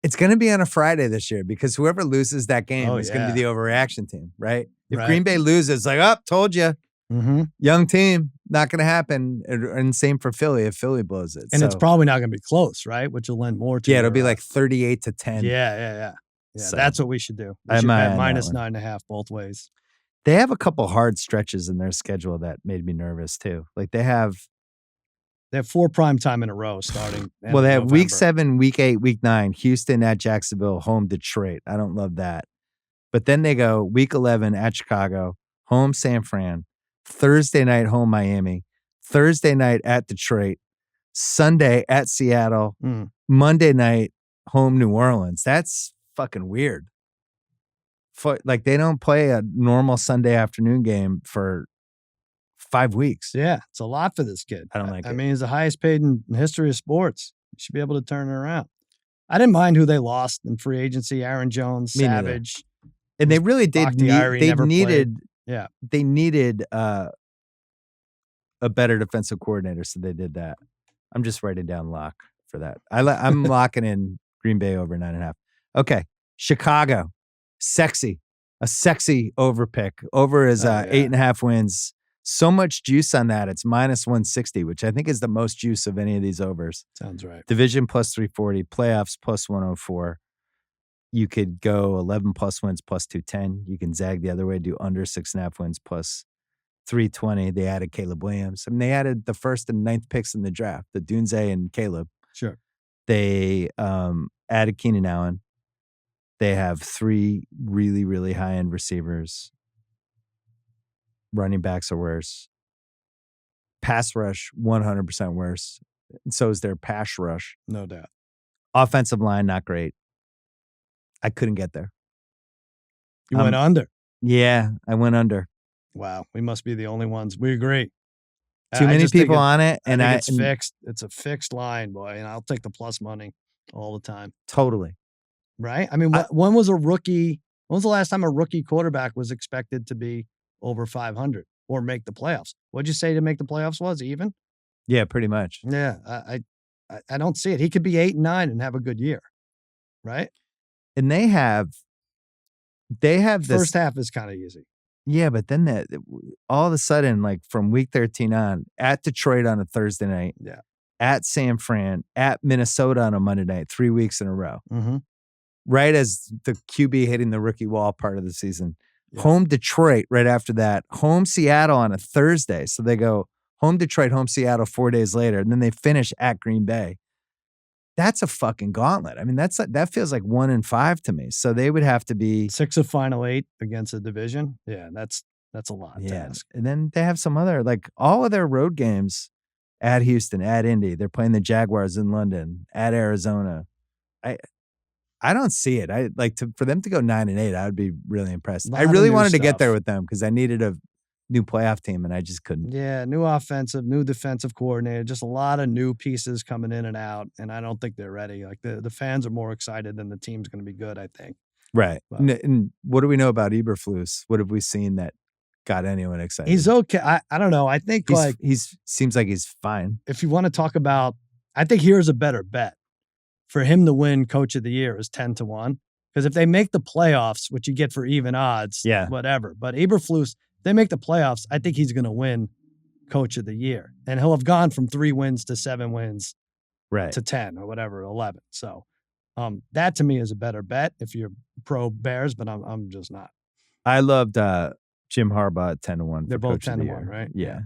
It's going to be on a Friday this year because whoever loses that game is going to be the overreaction team, right? If Green Bay loses, like, oh, told you. Mm-hmm. Young team, not going to happen. And same for Philly if Philly blows it. And it's probably not going to be close, right? Which will lend more to it'll be like 38-10. Yeah, So, that's what we should do. We I should might bet on that minus one. 9.5 both ways. They have a couple hard stretches in their schedule that made me nervous too. Like they have 4 prime time in a row starting. Well, they have November. week 7, week 8, week 9, Houston at Jacksonville, home Detroit. I don't love that. But then they go week 11 at Chicago, home San Fran, Thursday night home Miami, Thursday night at Detroit, Sunday at Seattle, Monday night home New Orleans. That's fucking weird. Like they don't play a normal Sunday afternoon game for 5 weeks. Yeah, it's a lot for this kid. I don't like it. I mean, he's the highest paid in the history of sports. You should be able to turn it around. I didn't mind who they lost in free agency. Aaron Jones, Me neither. Savage. And they really did they needed a better defensive coordinator, so they did that. I'm just writing down lock for that. I'm locking in Green Bay over 9.5. Okay, Chicago, a sexy over pick. Over is 8.5 wins. So much juice on that. It's minus 160, which I think is the most juice of any of these overs. Sounds right. Division plus 340, playoffs plus 104. You could go 11 plus wins plus 210. You can zag the other way, do under 6.5 wins plus 320. They added Caleb Williams. I mean, they added the 1st and 9th picks in the draft, the Dunze and Caleb. Sure. They added Keenan Allen. They have 3 really, really high-end receivers. Running backs are worse. Pass rush, 100% worse. And so is their pass rush. No doubt. Offensive line, not great. I couldn't get there. You went under. Yeah, I went under. Wow, we must be the only ones. We agree. Too many people on it, and it's fixed. It's a fixed line, boy, and I'll take the plus money all the time. Totally. Right? I mean, when was the last time a rookie quarterback was expected to be over 500 or make the playoffs? What'd you say to make the playoffs was even? Yeah, pretty much. Yeah, I don't see it. He could be 8-9 and have a good year, right? And they have this first half is kind of easy. Yeah, but then all of a sudden, like from week 13 on, at Detroit on a Thursday night, at San Fran, at Minnesota on a Monday night, 3 weeks in a row. Mm-hmm. Right as the QB hitting the rookie wall part of the season. Yeah. Home Detroit right after that. Home Seattle on a Thursday. So they go home Detroit, home Seattle 4 days later, and then they finish at Green Bay. That's a fucking gauntlet. I mean, that feels like 1-5 to me. So they would have to be 6 of final 8 against a division. Yeah, that's a lot to ask. And then they have some other, like all of their road games at Houston, at Indy. They're playing the Jaguars in London, at Arizona. I don't see it. For them to go 9-8, I would be really impressed. I really wanted to get there with them because I needed a new playoff team and I just couldn't. Yeah, new offensive, new defensive coordinator, just a lot of new pieces coming in and out, and I don't think they're ready. Like the fans are more excited than the team's going to be good, I think. Right. And what do we know about Eberflus? What have we seen that got anyone excited? He's okay. I don't know. I think he seems like he's fine. If you want to talk about, I think here's a better bet. For him to win Coach of the Year is 10-1. Because if they make the playoffs, which you get for even odds, whatever. But Eberflus, if they make the playoffs, I think he's going to win Coach of the Year. And he'll have gone from 3 wins to 7 wins to 10 or whatever, 11. So that to me is a better bet if you're pro Bears, but I'm just not. I loved Jim Harbaugh at 10-1. They're both 10-1, right? Yeah.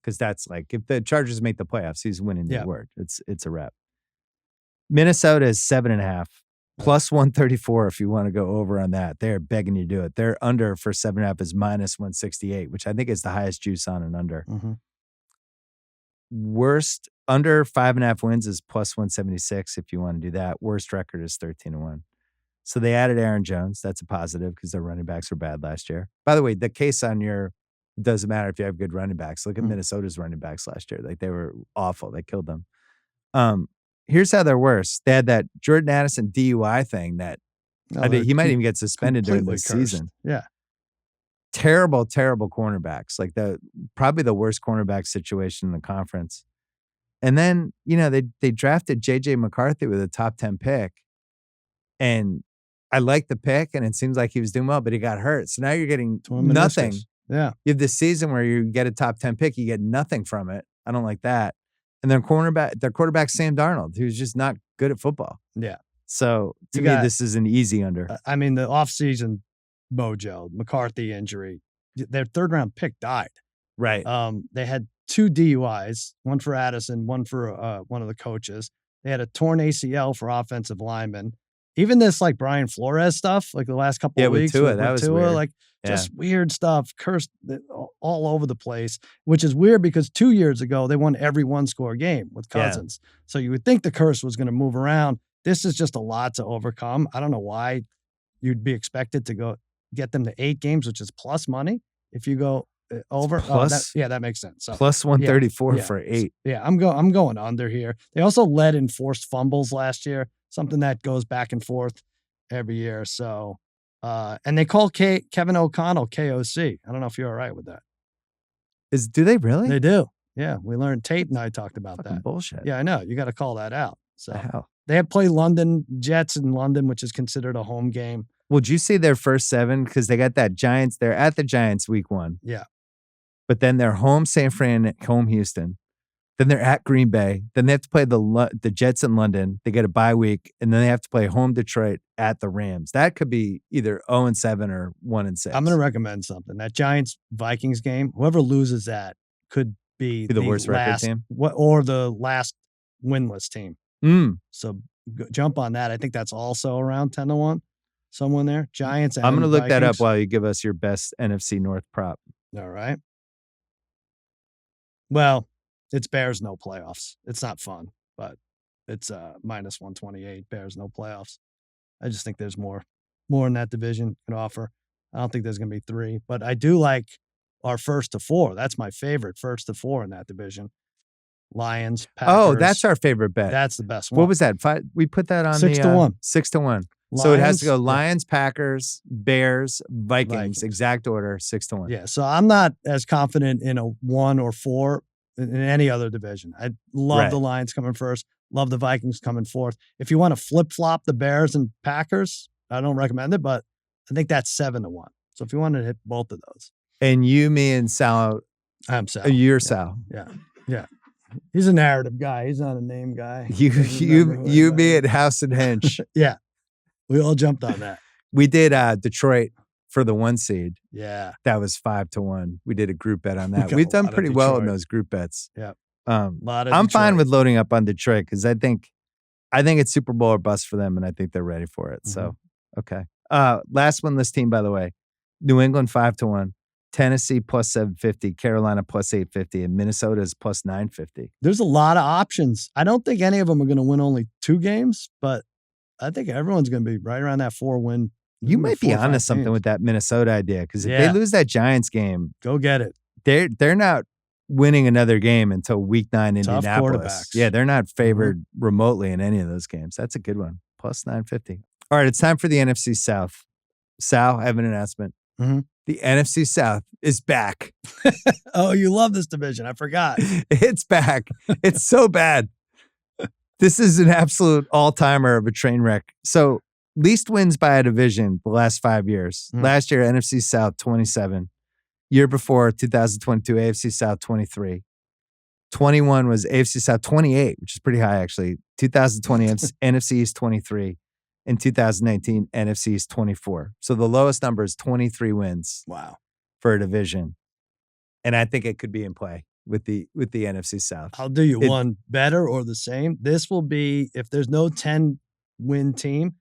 Because that's like, if the Chargers make the playoffs, he's winning the award. It's a wrap. Minnesota is 7.5, plus 134 if you want to go over on that. They're begging you to do it. They're under for 7.5 is minus 168, which I think is the highest juice on and under. Mm-hmm. Worst under 5.5 wins is plus 176 if you want to do that. Worst record is 13-1. So they added Aaron Jones. That's a positive because their running backs were bad last year. By the way, the case on doesn't matter if you have good running backs. Look at Minnesota's running backs last year. Like, they were awful. They killed them. Here's how they're worse. They had that Jordan Addison DUI thing that he might even get suspended during the season. Yeah. Terrible, terrible cornerbacks. Like, probably the worst cornerback situation in the conference. And then, they drafted J.J. McCarthy with a top 10 pick. And I like the pick, and it seems like he was doing well, but he got hurt. So now you're getting nothing. Yeah. You have this season where you get a top 10 pick, you get nothing from it. I don't like that. And their quarterback, Sam Darnold, who's just not good at football. Yeah. So to me, this is an easy under. I mean, the offseason mojo, McCarthy injury, their third-round pick died. Right. They had 2 DUIs, one for Addison, one for one of the coaches. They had a torn ACL for offensive linemen. Even this like Brian Flores stuff, like the last couple of weeks with Tua, weird. Like just weird stuff, cursed all over the place, which is weird because 2 years ago they won every 1-score game with Cousins. Yeah. So you would think the curse was going to move around. This is just a lot to overcome. I don't know why you'd be expected to go get them to 8 games, which is plus money. If you go over, that makes sense. So, plus 134 for 8. Yeah, I'm going under here. They also led in forced fumbles last year, something that goes back and forth every year. So, and they call Kevin O'Connell KOC. I don't know if you're all right with that. Do they really? They do. Yeah, we learned. Tate and I talked about fucking that. Bullshit. Yeah, I know. You got to call that out. So hell? They have played Jets in London, which is considered a home game. Well, did you see their first 7? Because they got that Giants. They're at the Giants week 1. Yeah. But then they're home San Fran, home Houston. Then they're at Green Bay. Then they have to play the Jets in London. They get a bye week. And then they have to play home Detroit at the Rams. That could be either 0-7 or 1-6. I'm going to recommend something. That Giants-Vikings game, whoever loses that could be the worst record team. Or the last winless team. So jump on that. I think that's also around 10-1. Someone there. Giants and I'm going to look Vikings. that up while you give us your best NFC North prop. All right. Well, it's Bears no playoffs. It's not fun, but it's minus 128. Bears no playoffs. I just think there's more in that division can offer. I don't think there's going to be 3, but I do like our 1st to 4. That's my favorite 1st to 4 in that division. Lions, Packers. Oh, that's our favorite bet. That's the best one. What was that? 5, we put that on 6-1. 6-1. So it has to go Lions, Packers, Bears, Vikings. Exact order, 6-1. Yeah. So I'm not as confident in a 1 or 4 in any other division. I love the Lions coming first. Love the Vikings coming fourth. If you want to flip-flop the Bears and Packers, I don't recommend it, but I think that's 7-1. So if you want to hit both of those. And you, me, and Sal. I'm Sal. You're Sal. Yeah. He's a narrative guy. He's not a name guy. You, me, and House and Hench. Yeah. We all jumped on that. We did Detroit for the 1 seed. Yeah. That was 5-1. We did a group bet on that. We've done pretty well in those group bets. Yeah. I'm fine with loading up on Detroit because I think it's Super Bowl or bust for them, and I think they're ready for it. So, okay. Last winless team, by the way. New England 5-1. Tennessee plus 750, Carolina plus 850, and Minnesota is plus 950. There's a lot of options. I don't think any of them are going to win only 2 games, but I think everyone's going to be right around that 4-win. You might be onto something with that Minnesota idea because if they lose that Giants game, go get it. They're not winning another game until week 9 Indianapolis. Yeah, they're not favored remotely in any of those games. That's a good one. Plus 950. All right, it's time for the NFC South. Sal, I have an announcement. The NFC South is back. Oh, you love this division. I forgot. It's back. It's so bad. This is an absolute all-timer of a train wreck. So, least wins by a division the last 5 years. Last year, NFC South 27. Year before, 2022, AFC South 23. 21 was AFC South 28, which is pretty high, actually. 2020, NFC East 23. In 2019, NFC East 24. So the lowest number is 23 wins. Wow. For a division. And I think it could be in play with the NFC South. I'll do you one better or the same. This will be, if there's no 10-win team,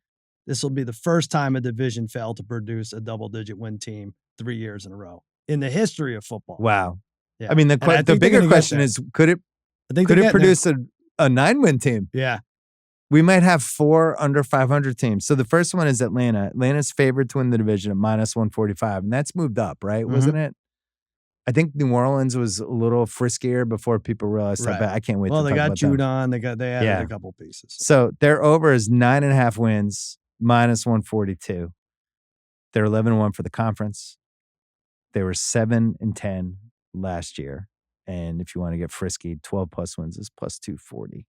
this will be the first time a division failed to produce a double-digit win team 3 years in a row in the history of football. Wow. Yeah. I mean, the bigger question is, could it I think Could they're it getting produce a 9-win team? Yeah. We might have 4 under 500 teams. So the first one is Atlanta. Atlanta's favored to win the division at minus 145, and that's moved up, right? Wasn't it? I think New Orleans was a little friskier before people realized how bad. I can't wait to talk about them. Well, they got Judon. They added a couple pieces. So their over is 9.5 wins, minus 142. They're 11-1 for the conference. They were 7-10 last year. And if you want to get frisky, 12 plus wins is plus 240.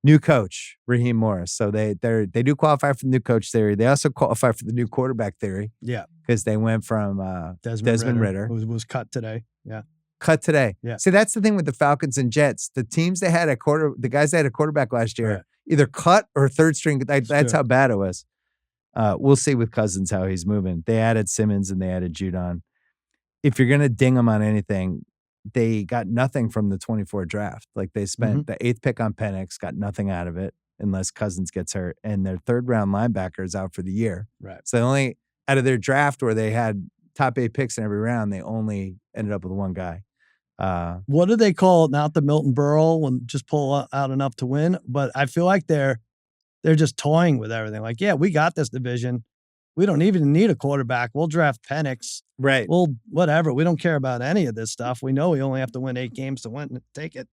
New coach, Raheem Morris. So they do qualify for the new coach theory. They also qualify for the new quarterback theory. Yeah. Because they went from Desmond Ritter. Who was cut today. Yeah. Cut today. Yeah. See, that's the thing with the Falcons and Jets. The teams that had the guys that had a quarterback last year, either cut or third string. That's how bad it was. We'll see with Cousins how he's moving. They added Simmons and they added Judon. If you're going to ding them on anything, they got nothing from the 24 draft. Like they spent the 8th pick on Penix, got nothing out of it unless Cousins gets hurt. And their 3rd round linebacker is out for the year. Right. So they only, out of their draft where they had top 8 picks in every round, they only ended up with one guy. What do they call it? Not the Milton Berle and just pull out enough to win. But I feel like they're just toying with everything. Like, yeah, we got this division. We don't even need a quarterback. We'll draft Penix. Right. Well, whatever. We don't care about any of this stuff. We know we only have to win 8 games to win. Take it.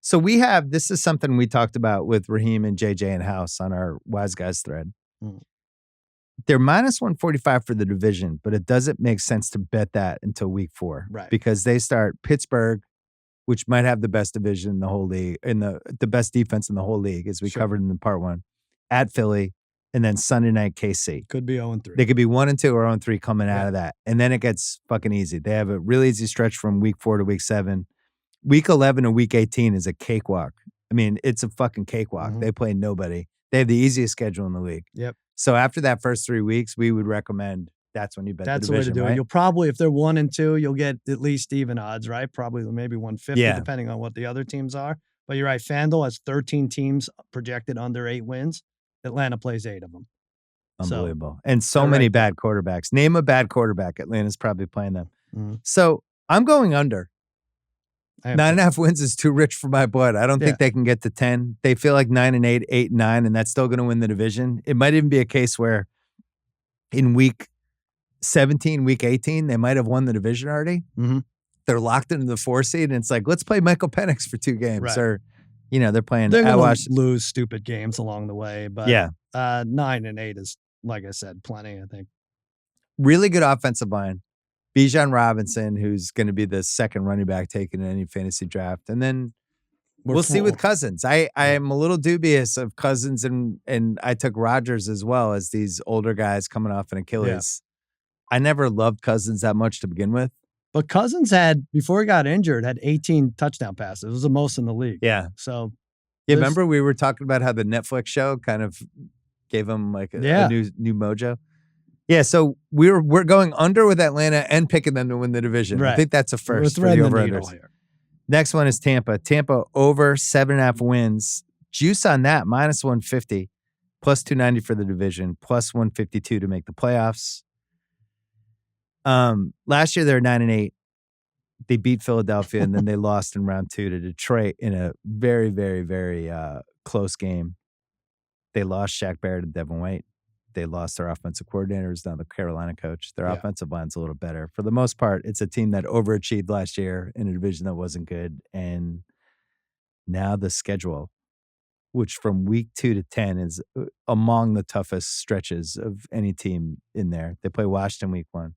So this is something we talked about with Raheem and JJ and House on our Wise Guys thread. They're minus 145 for the division, but it doesn't make sense to bet that until week 4. Right. Because they start Pittsburgh, which might have the best division in the whole league, and the best defense in the whole league, as we covered in the part 1, at Philly, and then Sunday night KC. Could be 0-3. They could be 1-2 or 0-3 coming out of that. And then it gets fucking easy. They have a really easy stretch from week 4 to week 7. Week 11 and week 18 is a cakewalk. I mean, it's a fucking cakewalk. They play nobody. They have the easiest schedule in the league. Yep. So after that first 3 weeks, we would recommend that's when you bet the division, the way to do right? it. You'll probably, if they're 1-2, you'll get at least even odds, right? Probably maybe 150, depending on what the other teams are. But you're right. FanDuel has 13 teams projected under 8 wins. Atlanta plays 8 of them. Unbelievable. And so many bad quarterbacks. Name a bad quarterback. Atlanta's probably playing them. So I'm going under. 9.5 wins is too rich for my blood. I don't think they can get to 10. They feel like 9-8, 8-9, and that's still going to win the division. It might even be a case where in week 17, week 18, they might have won the division already. They're locked into the 4 seed, and it's like, let's play Michael Penix for 2 games. Or, they're playing. They're going to lose stupid games along the way. But 9-8 is, like I said, plenty, I think. Really good offensive line. Bijan Robinson, who's going to be the second running back taken in any fantasy draft. And then we'll see with Cousins. I am a little dubious of Cousins, and I took Rodgers as well as these older guys coming off an Achilles. I never loved Cousins that much to begin with. But Cousins before he got injured, had 18 touchdown passes. It was the most in the league. Yeah. So. Yeah, remember we were talking about how the Netflix show kind of gave him like a new mojo? Yeah, so we're going under with Atlanta and picking them to win the division. Right. I think that's a first for the over-unders. Next one is Tampa. Tampa over 7.5 wins. Juice on that, minus 150, plus 290 for the division, plus 152 to make the playoffs. Last year they were 9-8. They beat Philadelphia, and then they lost in round 2 to Detroit in a very, very, very close game. They lost Shaq Barrett and Devin White. They lost their offensive coordinator, who's now the Carolina coach. Their offensive line's a little better. For the most part, it's a team that overachieved last year in a division that wasn't good. And now the schedule, which from week 2 to 10 is among the toughest stretches of any team in there. They play Washington week 1.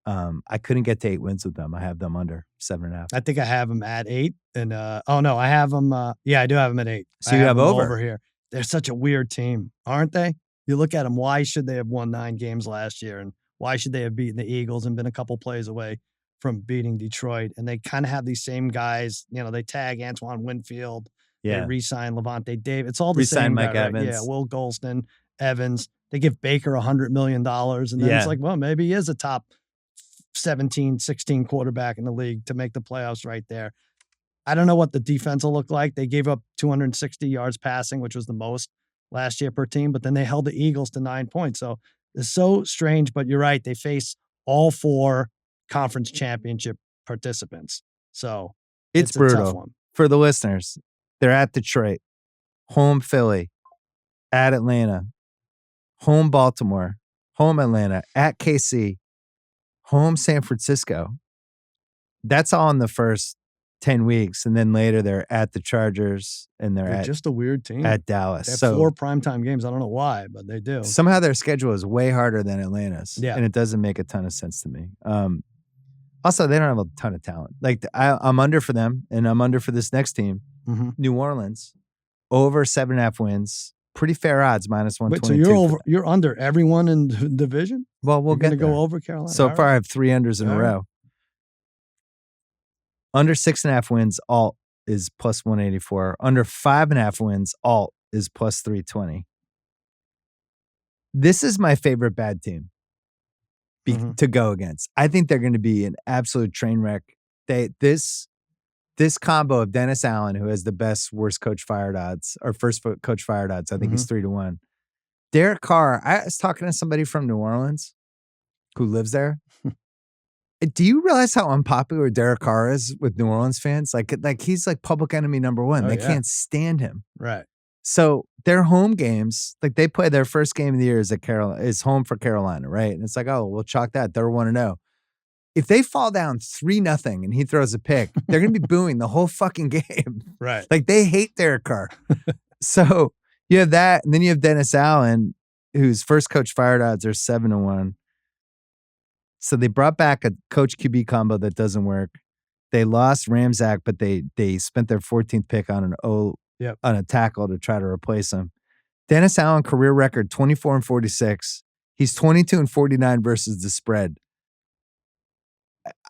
I couldn't get to 8 wins with them. I have them under 7.5. I think I have them at 8. And I have them. I do have them at 8. So you have over here. They're such a weird team, aren't they? You look at them. Why should they have won 9 games last year? And why should they have beaten the Eagles and been a couple plays away from beating Detroit? And they kind of have these same guys. They tag Antoine Winfield. They re-sign Levante David. It's all the same. Mike guy, Evans. Right? Yeah, Will Golston, Evans. They give Baker $100 million. And then it's like, well, maybe he is a top 17, 16 quarterback in the league to make the playoffs right there. I don't know what the defense will look like. They gave up 260 yards passing, which was the most last year per team, but then they held the Eagles to 9 points. So it's so strange, but you're right. They face all 4 conference championship participants. So it's a brutal. tough one. for the listeners, they're at Detroit, home Philly, at Atlanta, home Baltimore, home Atlanta, at KC, home San Francisco. That's all in the first 10 weeks. And then later they're at the Chargers and they're just a weird team. At Dallas. They have 4 primetime games. I don't know why, but they do. Somehow their schedule is way harder than Atlanta's. Yeah. And it doesn't make a ton of sense to me. Also, they don't have a ton of talent. Like I'm under for them, and I'm under for this next team, New Orleans, over 7.5 wins. Pretty fair odds, -122. Wait, so you're under everyone in the division? Well, we'll get to go over Carolina. So far, I have 3 unders in a row. Under 6.5 wins, alt is +184. Under 5.5 wins, alt is +320. This is my favorite bad team to go against. I think they're going to be an absolute train wreck. This combo of Dennis Allen, who has the best worst coach fired odds, or first coach fired odds, I think he's 3-1. Derek Carr, I was talking to somebody from New Orleans who lives there. Do you realize how unpopular Derek Carr is with New Orleans fans? Like he's like public enemy number 1. They can't stand him. Right. So their home games, like they play their first game of the year is home for Carolina, right? And it's like, oh, we'll chalk that. They're 1-0. If they fall down 3-0 and he throws a pick, they're going to be booing the whole fucking game. Right. Like they hate Derek Carr. So you have that, and then you have Dennis Allen, whose first coach fired odds are 7-1. So they brought back a coach QB combo that doesn't work. They lost Ramczak, but they spent their 14th pick on on a tackle to try to replace him. Dennis Allen career record 24-46. He's 22-49 versus the spread.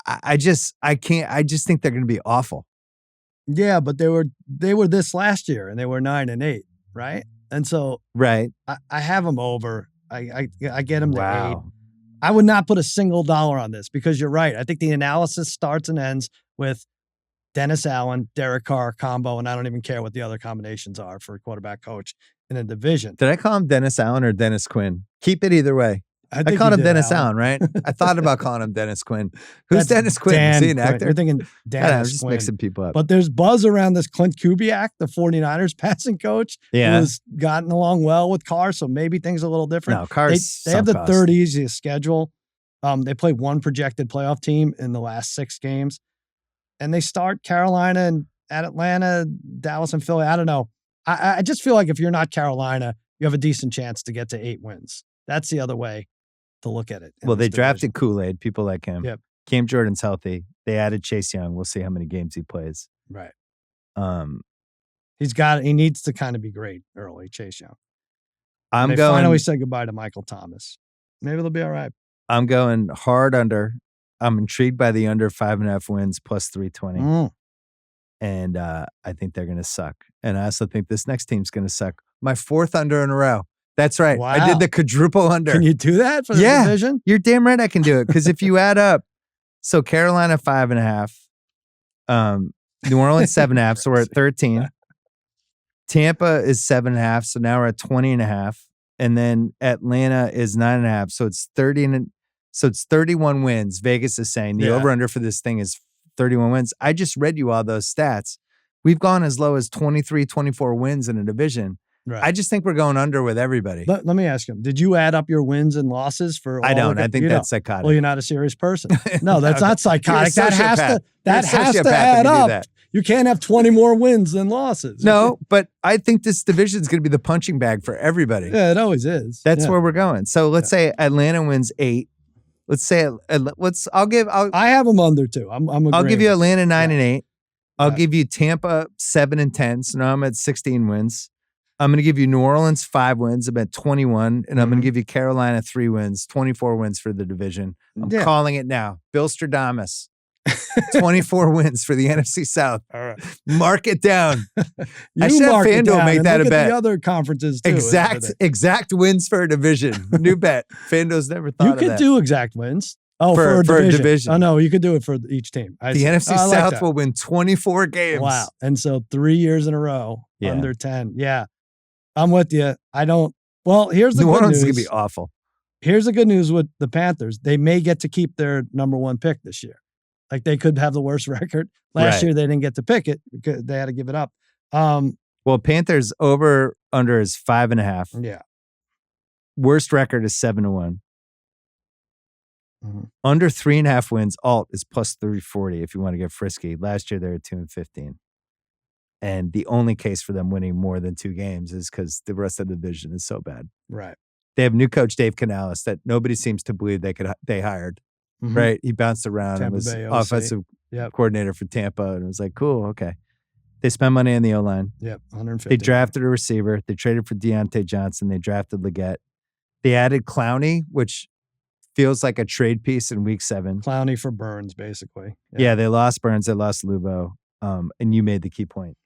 I just think they're going to be awful. Yeah, but they were this last year and they were 9-8, right? And so right, I have them over. I get them to 8. I would not put a single dollar on this because you're right. I think the analysis starts and ends with Dennis Allen, Derek Carr combo, and I don't even care what the other combinations are for a quarterback coach in a division. Did I call him Dennis Allen or Dennis Quinn? Keep it either way. I called him Dennis Allen, right? I thought about calling him Dennis Quinn. Who's Dennis Quinn? Is he an actor? You're thinking Dennis I'm just mixing people up. But there's buzz around this Clint Kubiak, the 49ers passing coach, who's gotten along well with Carr, so maybe things are a little different. No, Carr's they have the third easiest schedule. They play one projected playoff team in the last 6 games. And they start Carolina and at Atlanta, Dallas, and Philly. I don't know. I just feel like if you're not Carolina, you have a decent chance to get to 8 wins. That's the other way to look at it. Well, they drafted Kool-Aid. People like him. Yep. Cam Jordan's healthy. They added Chase Young. We'll see how many games he plays. Right. He needs to kind of be great early, Chase Young. They finally said goodbye to Michael Thomas. Maybe they'll be all right. I'm going hard under. I'm intrigued by the under 5.5 wins plus 320. And I think they're going to suck. And I also think this next team's going to suck. My 4th under in a row. That's right. Wow. I did the quadruple under. Can you do that for the division? You're damn right I can do it. Because if you add up, so Carolina 5.5, New Orleans 7.5, so we're at 13. Tampa is 7.5, so now we're at 20.5. And then Atlanta is 9.5, so it's 30 so it's 31 wins. Vegas is saying the over-under for this thing is 31 wins. I just read you all those stats. We've gone as low as 23, 24 wins in a division. Right. I just think we're going under with everybody. Let me ask you, did you add up your wins and losses for all I don't. I think that's psychotic. Well, you're not a serious person. No, that's not psychotic. That has to add up. You can't have 20 more wins than losses. No, but I think this division is going to be the punching bag for everybody. Yeah, it always is. That's where we're going. So let's say Atlanta wins 8. Let's say I have them under too. I'll give you Atlanta 9-8. I'll give you Tampa 7-10. So now I'm at 16 wins. I'm going to give you New Orleans 5 wins. I'm at 21, and I'm going to give you Carolina 3 wins, 24 wins for the division. I'm calling it now. Bill Stradamus, 24 wins for the NFC South. All right, mark it down. I should have FanDuel make that a bet. The other conferences too. Exact wins for a division. New bet. FanDuel's never thought of that. You could do exact wins. Oh, for a division. Oh, no, you could do it for each team. The NFC South will win 24 games. Wow. And so 3 years in a row, under 10. Yeah. I'm with you. Here's the good news. New Orleans is going to be awful. Here's the good news with the Panthers. They may get to keep their number 1 pick this year. Like they could have the worst record. Last year they didn't get to pick it because they had to give it up. Well, Panthers over under is 5.5. Yeah. Worst record is 7-1. Under 3.5 wins, alt is plus 340 if you want to get frisky. Last year they were 2-15. And the only case for them winning more than 2 games is because the rest of the division is so bad. Right. They have new coach Dave Canales that nobody seems to believe they hired. Right. He bounced around and was offensive coordinator for Tampa. And it was like, cool, okay. They spent money on the O-line. Yep, 150. They drafted a receiver. They traded for Deontay Johnson. They drafted Leggett. They added Clowney, which feels like a trade piece in week 7. Clowney for Burns, basically. Yeah, they lost Burns. They lost Lubo. And you made the key point.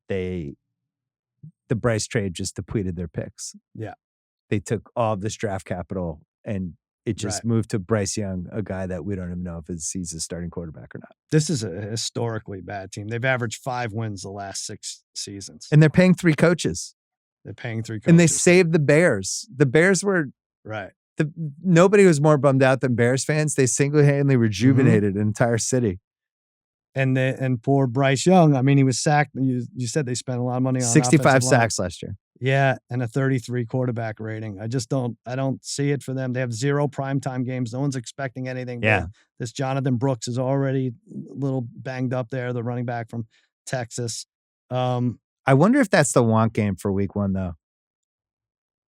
The Bryce trade just depleted their picks. Yeah. They took all of this draft capital and it just moved to Bryce Young, a guy that we don't even know if he's a starting quarterback or not. This is a historically bad team. They've averaged 5 wins the last 6 seasons. And they're paying 3 coaches. They're paying 3 coaches. And they saved the Bears. The Bears were nobody was more bummed out than Bears fans. They single-handedly rejuvenated an entire city. And poor Bryce Young, I mean, he was sacked. You said they spent a lot of money on 65 sacks last year. Yeah, and a 33 quarterback rating. I don't see it for them. They have 0 primetime games. No one's expecting anything. Yeah. This Jonathan Brooks is already a little banged up there, the running back from Texas. I wonder if that's the wonk game for week 1, though.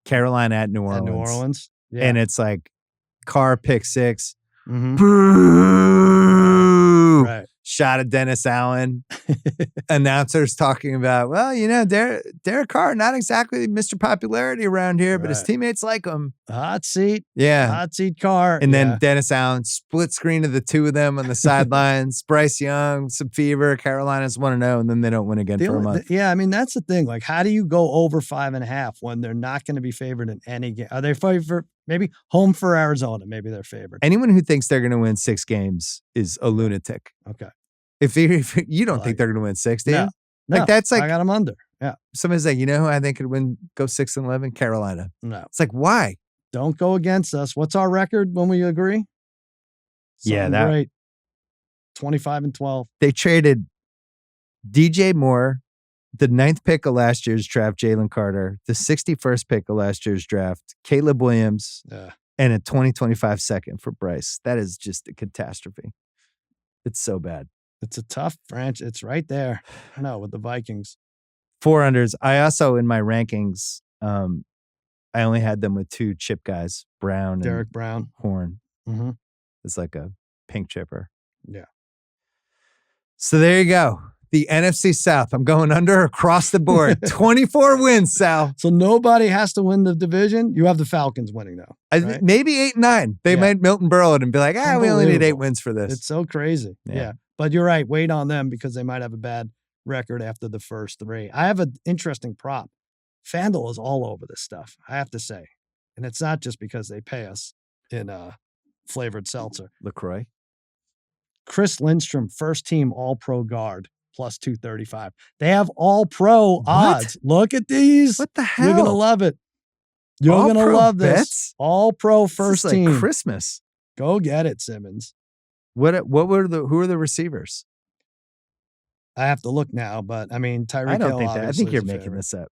Carolina at New Orleans. New Orleans. Yeah. And it's like Carr pick 6. Boo! Right. Shot of Dennis Allen. Announcers talking about, well, Derek Carr, not exactly Mr. Popularity around here, but his teammates like him. Hot seat. Yeah. Hot seat Carr. And then Dennis Allen, split screen of the 2 of them on the sidelines. Bryce Young, some fever. Carolina's 1-0, and then they don't win again for a month. Yeah, I mean, that's the thing. Like, how do you go over 5.5 when they're not going to be favored in any game? Are they favored? Maybe home for Arizona. Maybe they're favored. Anyone who thinks they're going to win 6 games is a lunatic. Okay. If you don't think they're going to win 6, do you? No, that's like I got them under. Yeah. Somebody's like, who I think could go 6-11? Carolina. No. It's like, why? Don't go against us. What's our record when we agree? Great. 25-12. They traded DJ Moore, the 9th pick of last year's draft, Jalen Carter, the 61st pick of last year's draft, Caleb Williams, and a 2025 second for Bryce. That is just a catastrophe. It's so bad. It's a tough franchise. It's right there. I know, with the Vikings. 4 unders. I also, in my rankings, I only had them with 2 chip guys, Derek and Brown. Horn. Mm-hmm. It's like a pink chipper. Yeah. So there you go. The NFC South. I'm going under across the board. 24 wins, Sal. So nobody has to win the division. You have the Falcons winning, though. Right? Maybe 8-9. They might Milton Berle it and be like, we only need 8 wins for this. It's so crazy. Yeah. But you're right. Wait on them because they might have a bad record after the first 3. I have an interesting prop. FanDuel is all over this stuff, I have to say. And it's not just because they pay us in flavored seltzer. LaCroix. Chris Lindstrom, first team All-Pro guard. Plus 235. They have all-pro odds. Look at these. What the hell? You're going to love it. You're going to love this. Bets? All-pro first team. Like Christmas. Go get it, Simmons. Who are the receivers? I have to look now, but I mean, Tyreek Hill. I don't think that. I think you're making this up.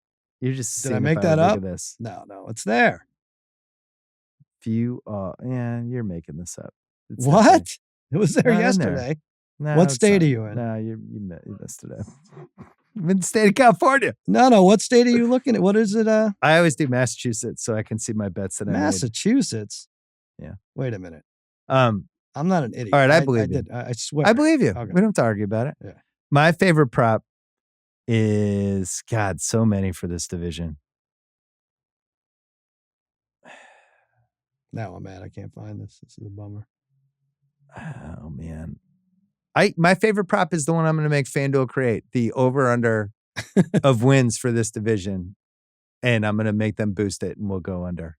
You're just. Did I make that up? This. No, it's there. You're making this up. What? It was there yesterday. No, what state are you in? No, you missed it. I'm in the state of California. No. What state are you looking at? What is it? I always do Massachusetts so I can see my bets that Massachusetts? Yeah. Wait a minute. I'm not an idiot. All right, I believe you. I swear. I believe you. Okay. We don't have to argue about it. Yeah. My favorite prop is, so many for this division. Now I'm mad. I can't find this. This is a bummer. Oh, man. My favorite prop is the one I'm going to make FanDuel create, the over-under of wins for this division. And I'm going to make them boost it and we'll go under.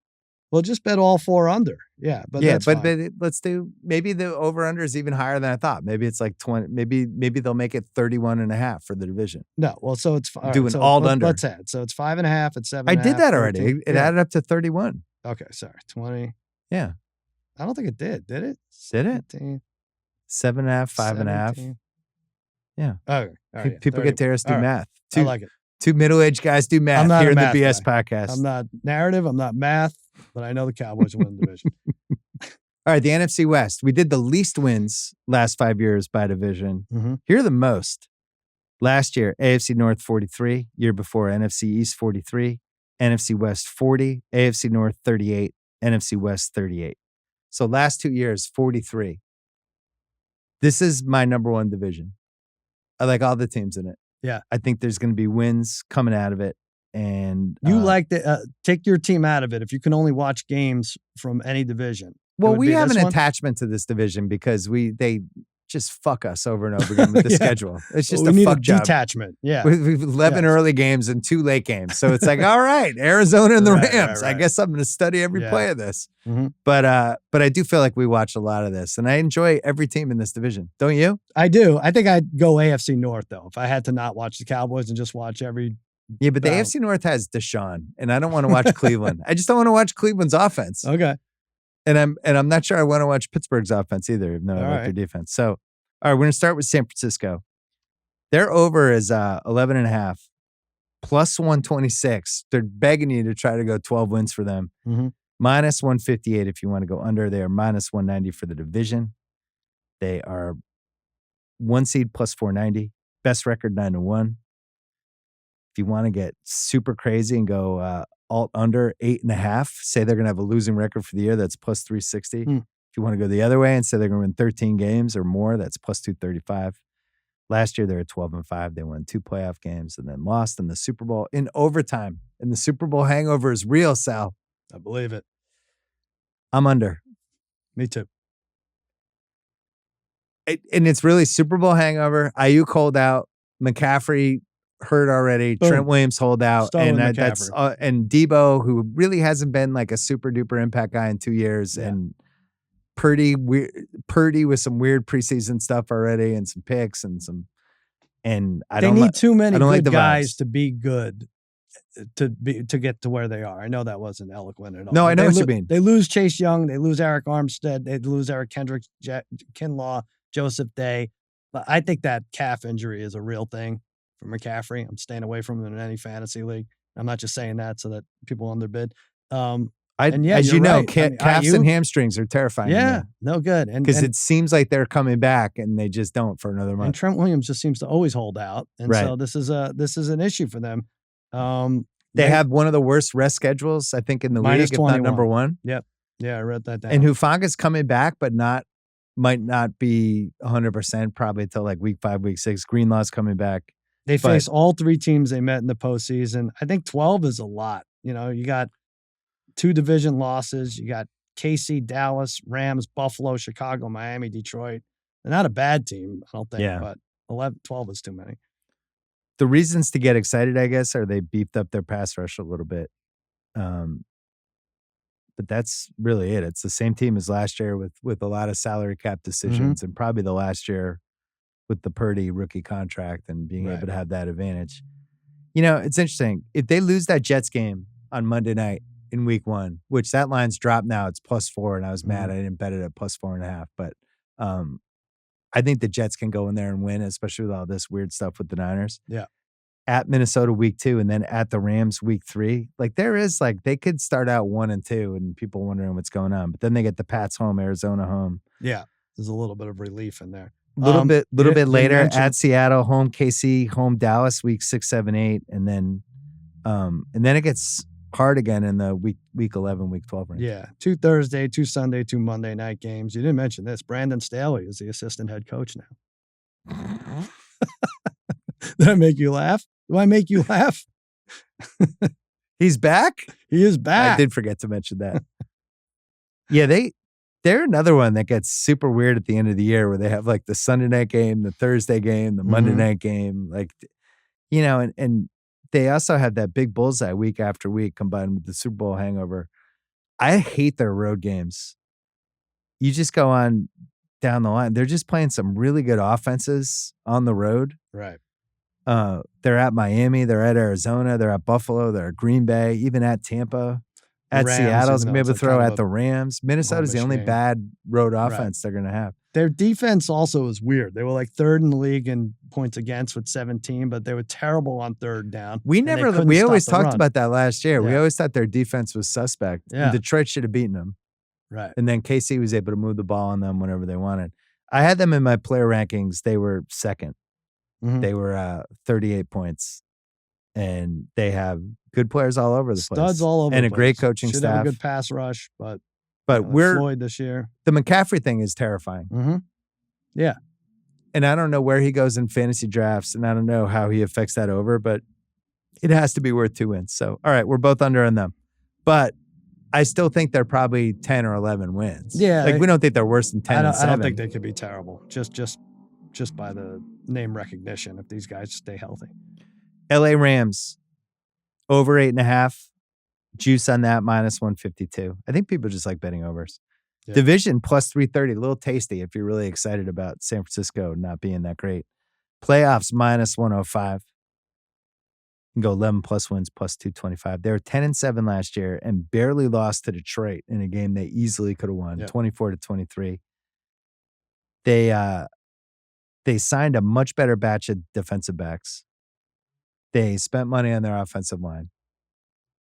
Well, just bet all 4 under. Yeah, but let's do, maybe the over-under is even higher than I thought. Maybe it's like 20. Maybe they'll make it 31.5 for the division. No, well, so it's all under. Let's add. So it's 5.5. It's 7.5. I did that already. 13. It added up to 31. Okay, sorry, 20. Yeah, I don't think it did. Did it? Did it? 17. 7.5, 5.5. 17. Yeah. Okay. All right. People 30. get theirs, do All right. math. I like it. Two middle-aged guys do math I'm not here a in the math BS guy. podcast. I'm not narrative. I'm not math, but I know the Cowboys win the division. All right, the NFC West. We did the least wins last 5 years by division. Mm-hmm. Here are the most. Last year, AFC North 43. Year before, NFC East 43. NFC West 40. AFC North 38. NFC West 38. So last 2 years, 43. This is my number one division. I like all the teams in it. Yeah. I think there's going to be wins coming out of it. And you like to take your team out of it if you can only watch games from any division. Well, we have an attachment to this division because they just fuck us over and over again with the schedule. It's just a fuck job. Detachment. Yeah. We've 11 early games and 2 late games. So it's like, all right, Arizona and the Rams. Right. I guess I'm going to study every play of this. Mm-hmm. But I do feel like we watch a lot of this, and I enjoy every team in this division. Don't you? I do. I think I'd go AFC North, though, if I had to not watch the Cowboys and just watch every. Yeah, but the AFC North has Deshaun, and I don't want to watch Cleveland. I just don't want to watch Cleveland's offense. Okay. And I'm not sure I want to watch Pittsburgh's offense either, even though I like their defense. So, all right, we're going to start with San Francisco. Their over is 11.5, plus 126. They're begging you to try to go 12 wins for them. Mm-hmm. Minus 158 if you want to go under. They are minus 190 for the division. They are 1 seed plus 490. Best record 9-1. If you want to get super crazy and go alt under 8.5, say they're going to have a losing record for the year, that's plus 360. If you want to go the other way and say they're going to win 13 games or more, that's plus 235. Last year, they were 12-5. They won 2 playoff games and then lost in the Super Bowl in overtime. And the Super Bowl hangover is real, Sal. I believe it. I'm under. Me too. And it's really Super Bowl hangover. Ayuk hold out. McCaffrey hurt already. Boom. Trent Williams hold out. And that's and Debo, who really hasn't been like a super duper impact guy in 2 years. Yeah. And Purdy with some weird preseason stuff already and some picks and some. And they need too many good guys to be good. To get to where they are. I know that wasn't eloquent at all. No, I know what you mean. They lose Chase Young. They lose Eric Armstead. They lose Eric Kendricks, Kinlaw, Joseph Day. But I think that calf injury is a real thing for McCaffrey. I'm staying away from him in any fantasy league. I'm not just saying that so that people underbid. As you know, calves and hamstrings are terrifying. Yeah, no good. Because it seems like they're coming back and they just don't for another month. And Trent Williams just seems to always hold out. And so this is an issue for them. They have one of the worst rest schedules, I think, in the league, if not number one. Yep. Yeah, I read that down. And Hufanga's coming back, but might not be 100% probably until like week 5, week 6. Greenlaw's coming back. They face all 3 teams they met in the postseason. I think 12 is a lot. You know, you got 2 division losses. You got KC, Dallas, Rams, Buffalo, Chicago, Miami, Detroit. They're not a bad team, I don't think, but 12 is too many. The reasons to get excited, I guess, are they beefed up their pass rush a little bit. But that's really it. It's the same team as last year with a lot of salary cap decisions and probably the last year with the Purdy rookie contract and being able to have that advantage. You know, it's interesting. If they lose that Jets game on Monday night in week 1, which that line's dropped now, it's +4, and I was mad I didn't bet it at +4.5. But I think the Jets can go in there and win, especially with all this weird stuff with the Niners. Yeah. At Minnesota week 2 and then at the Rams week 3. Like they could start out 1-2 and people wondering what's going on. But then they get the Pats home, Arizona home. Yeah. There's a little bit of relief in there. Little bit later at Seattle, home KC, home Dallas, week 6, 7, 8. And then it gets hard again in the week 11, week 12 range. Yeah. 2 Thursday, 2 Sunday, 2 Monday night games. You didn't mention this. Brandon Staley is the assistant head coach now. Did I make you laugh? Do I make you laugh? He's back? He is back. I did forget to mention that. Yeah, they're another one that gets super weird at the end of the year where they have like the Sunday night game, the Thursday game, the Monday night game. Like, you know, and they also have that big bullseye week after week combined with the Super Bowl hangover. I hate their road games. You just go on down the line. They're just playing some really good offenses on the road. Right. They're at Miami, they're at Arizona, they're at Buffalo, they're at Green Bay, even at Tampa, at Seattle's gonna be able to throw at the Rams. Minnesota's the only bad road offense they're gonna have. Their defense also is weird. They were like third in the league in points against with 17, but they were terrible on third down. We always talked about that last year. Yeah. We always thought their defense was suspect. Yeah. And Detroit should have beaten them. Right. And then KC was able to move the ball on them whenever they wanted. I had them in my player rankings. They were second. Mhm. They were 38 points. And they have good players all over the place. Studs all over and the a place. great coaching Should staff. have a good pass rush, but Floyd this year. The McCaffrey thing is terrifying. Mm-hmm. Yeah. And I don't know where he goes in fantasy drafts, and I don't know how he affects that over, but it has to be worth 2 wins. So, all right, we're both under on them. But I still think they're probably 10 or 11 wins. Yeah. Like, we don't think they're worse than 10 and 7. I don't think they could be terrible, just by the name recognition if these guys stay healthy. LA Rams, over 8.5. Juice on that, minus 152. I think people just like betting overs. Yeah. Division, plus 330. A little tasty if you're really excited about San Francisco not being that great. Playoffs, minus 105. You can go 11 plus wins, plus 225. They were 10-7 last year and barely lost to Detroit in a game they easily could have won, 24-23. They signed a much better batch of defensive backs. They spent money on their offensive line,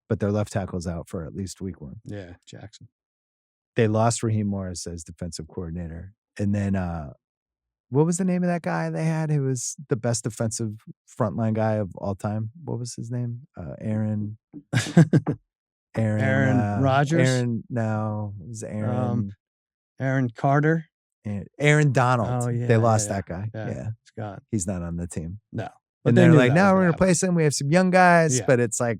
but their left tackle's out for at least week 1. Yeah, Jackson. They lost Raheem Morris as defensive coordinator. And then what was the name of that guy they had who was the best defensive frontline guy of all time? What was his name? Aaron Rodgers? It was Aaron. Aaron Carter? Aaron Donald. Oh, yeah. They lost that guy. Yeah. He's gone. He's not on the team. No. But they're like, no, we're going to replace him. We have some young guys, but it's like,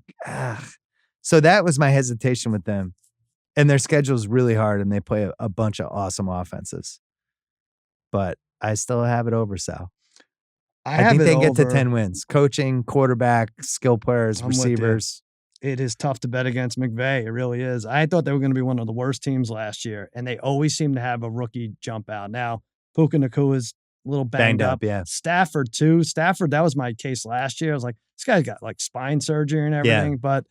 So that was my hesitation with them. And their schedule is really hard, and they play a bunch of awesome offenses. But I still have it over, Sal. I think they get to 10 wins. Coaching, quarterback, skill players, receivers. It is tough to bet against McVay. It really is. I thought they were going to be one of the worst teams last year, and they always seem to have a rookie jump out. Now, Puka Nacua is a little banged up. Yeah. Stafford, too. Stafford, that was my case last year. I was like, this guy's got like spine surgery and everything, but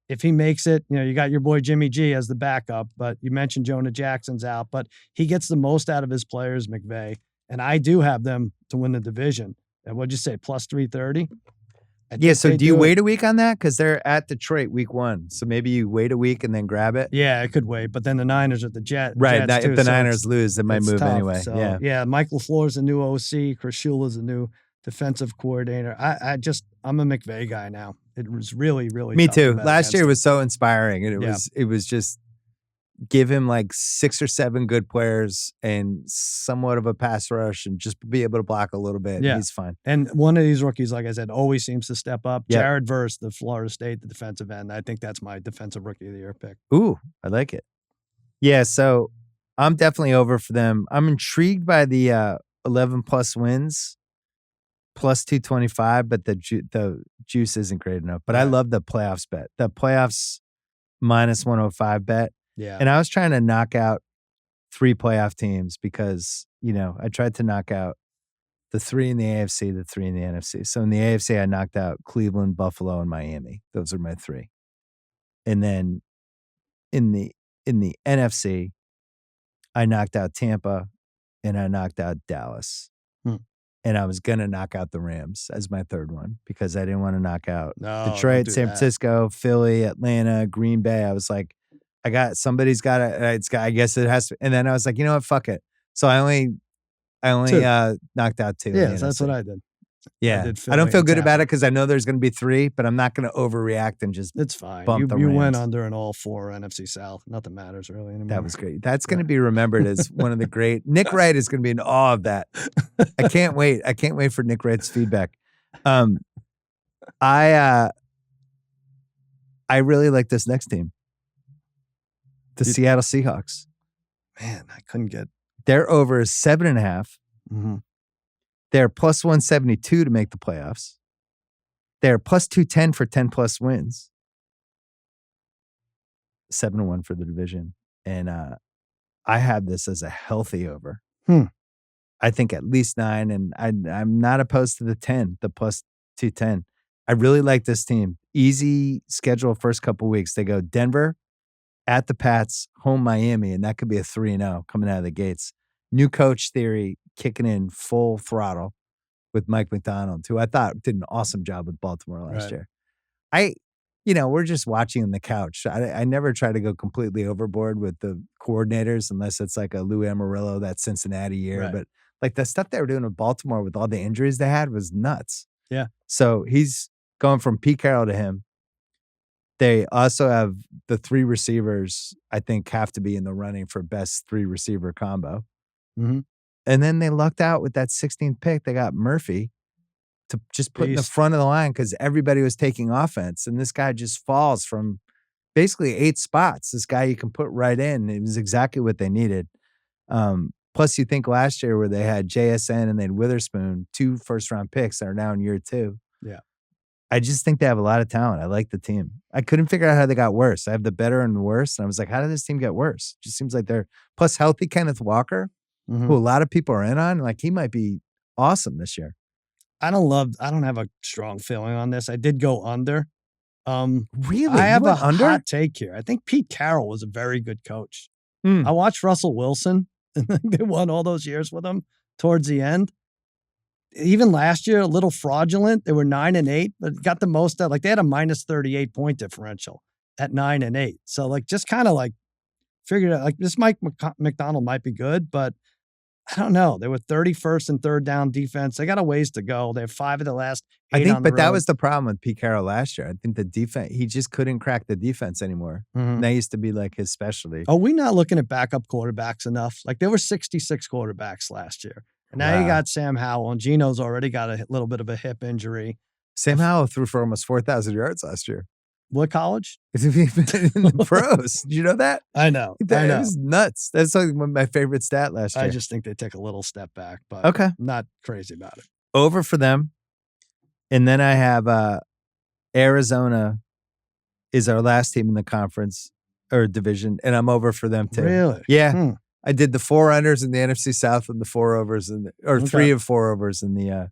if he makes it, you got your boy Jimmy G as the backup, but you mentioned Jonah Jackson's out, but he gets the most out of his players, McVay, and I do have them to win the division. And what'd you say, plus 330? Yeah, so do you wait a week on that? Because they're at Detroit week 1. So maybe you wait a week and then grab it? Yeah, I could wait, but then the Niners are the Jets. Right, Jets if the Niners lose, it might move tough. anyway. So, yeah, Mike LaFleur's the new OC. Chris Shula's the new defensive coordinator. I'm a McVay guy now. It was really, really Me tough too. to bet Last year him. was so inspiring. And it was just give him like 6 or 7 good players and somewhat of a pass rush and just be able to block a little bit. Yeah. He's fine. And one of these rookies, like I said, always seems to step up. Yep. Jared Verse, the Florida State, the defensive end. I think that's my defensive rookie of the year pick. Ooh, I like it. Yeah, so I'm definitely over for them. I'm intrigued by the 11 plus wins. Plus 225, but the juice isn't great enough. But I love the playoffs bet. The playoffs minus 105 bet. Yeah. And I was trying to knock out 3 playoff teams because, I tried to knock out the 3 in the AFC, the 3 in the NFC. So in the AFC, I knocked out Cleveland, Buffalo, and Miami. Those are my 3. And then in the NFC, I knocked out Tampa and I knocked out Dallas. And I was going to knock out the Rams as my 3rd one because I didn't want to knock out Detroit, San Francisco, Philly, Atlanta, Green Bay. I was like, I guess it has to. And then I was like, you know what? Fuck it. So I only knocked out 2. Yeah, that's what I did. Yeah. I don't feel good about it because I know there's going to be 3, but I'm not going to overreact and just It's fine. bump the You Rams. went under in all 4 NFC South. Nothing matters really anymore. That was great. That's going to be remembered as one of the great. Nick Wright is going to be in awe of that. I can't wait. I can't wait for Nick Wright's feedback. I really like this next team. The Seattle Seahawks. Man, I couldn't get. They're over 7.5. Mm-hmm. They're plus 172 to make the playoffs. They're plus 210 for 10 plus wins. 7-1 for the division. And I have this as a healthy over. I think at least 9, and I'm not opposed to the 10, the plus 210. I really like this team. Easy schedule first couple weeks. They go Denver, at the Pats, home Miami, and that could be a 3-0 coming out of the gates. New coach theory kicking in full throttle with Mike McDonald, who I thought did an awesome job with Baltimore last year. We're just watching on the couch. I never try to go completely overboard with the coordinators unless it's like a Lou Amarillo that Cincinnati year. Right. But like the stuff they were doing with Baltimore with all the injuries they had was nuts. Yeah. So he's going from Pete Carroll to him. They also have the 3 receivers, I think, have to be in the running for best 3 receiver combo. Mm-hmm. And then they lucked out with that 16th pick. They got Murphy to just put in the front of the line because everybody was taking offense. And this guy just falls from basically 8 spots. This guy you can put right in. It was exactly what they needed. Plus, you think last year where they had JSN and then Witherspoon, 2 first-round picks that are now in year 2. Yeah. I just think they have a lot of talent. I like the team. I couldn't figure out how they got worse. I have the better and the worst. And I was like, how did this team get worse? It just seems like they're plus healthy Kenneth Walker, who a lot of people are in on. Like he might be awesome this year. I don't have a strong feeling on this. I did go under. Really? I have a under? hot take here. I think Pete Carroll was a very good coach. Mm. I watched Russell Wilson, and they won all those years with him towards the end. Even last year, a little fraudulent. They were 9-8, but got the most out. Like they had a minus 38 point differential at 9-8. So like just kind of like figured out like this Mike McDonald might be good, but I don't know. They were 31st and third down defense. They got a ways to go. They have 5 of the last 8 I think, on the but that road. was the problem with Pete Carroll last year. I think the defense, he just couldn't crack the defense anymore. And that used to be like his specialty. Are we not looking at backup quarterbacks enough? Like there were 66 quarterbacks last year. And now you got Sam Howell, and Gino's already got a little bit of a hip injury. Sam Howell threw for almost 4,000 yards last year. What college? In the pros. Did you know that? I know. It was nuts. That's like one of my favorite stat last year. I just think they take a little step back, but okay. Not crazy about it. Over for them. And then I have Arizona is our last team in the conference or division, and I'm over for them too. Really? Yeah. I did the 4 unders in the NFC South and the 4 overs or 3 of 4 overs in the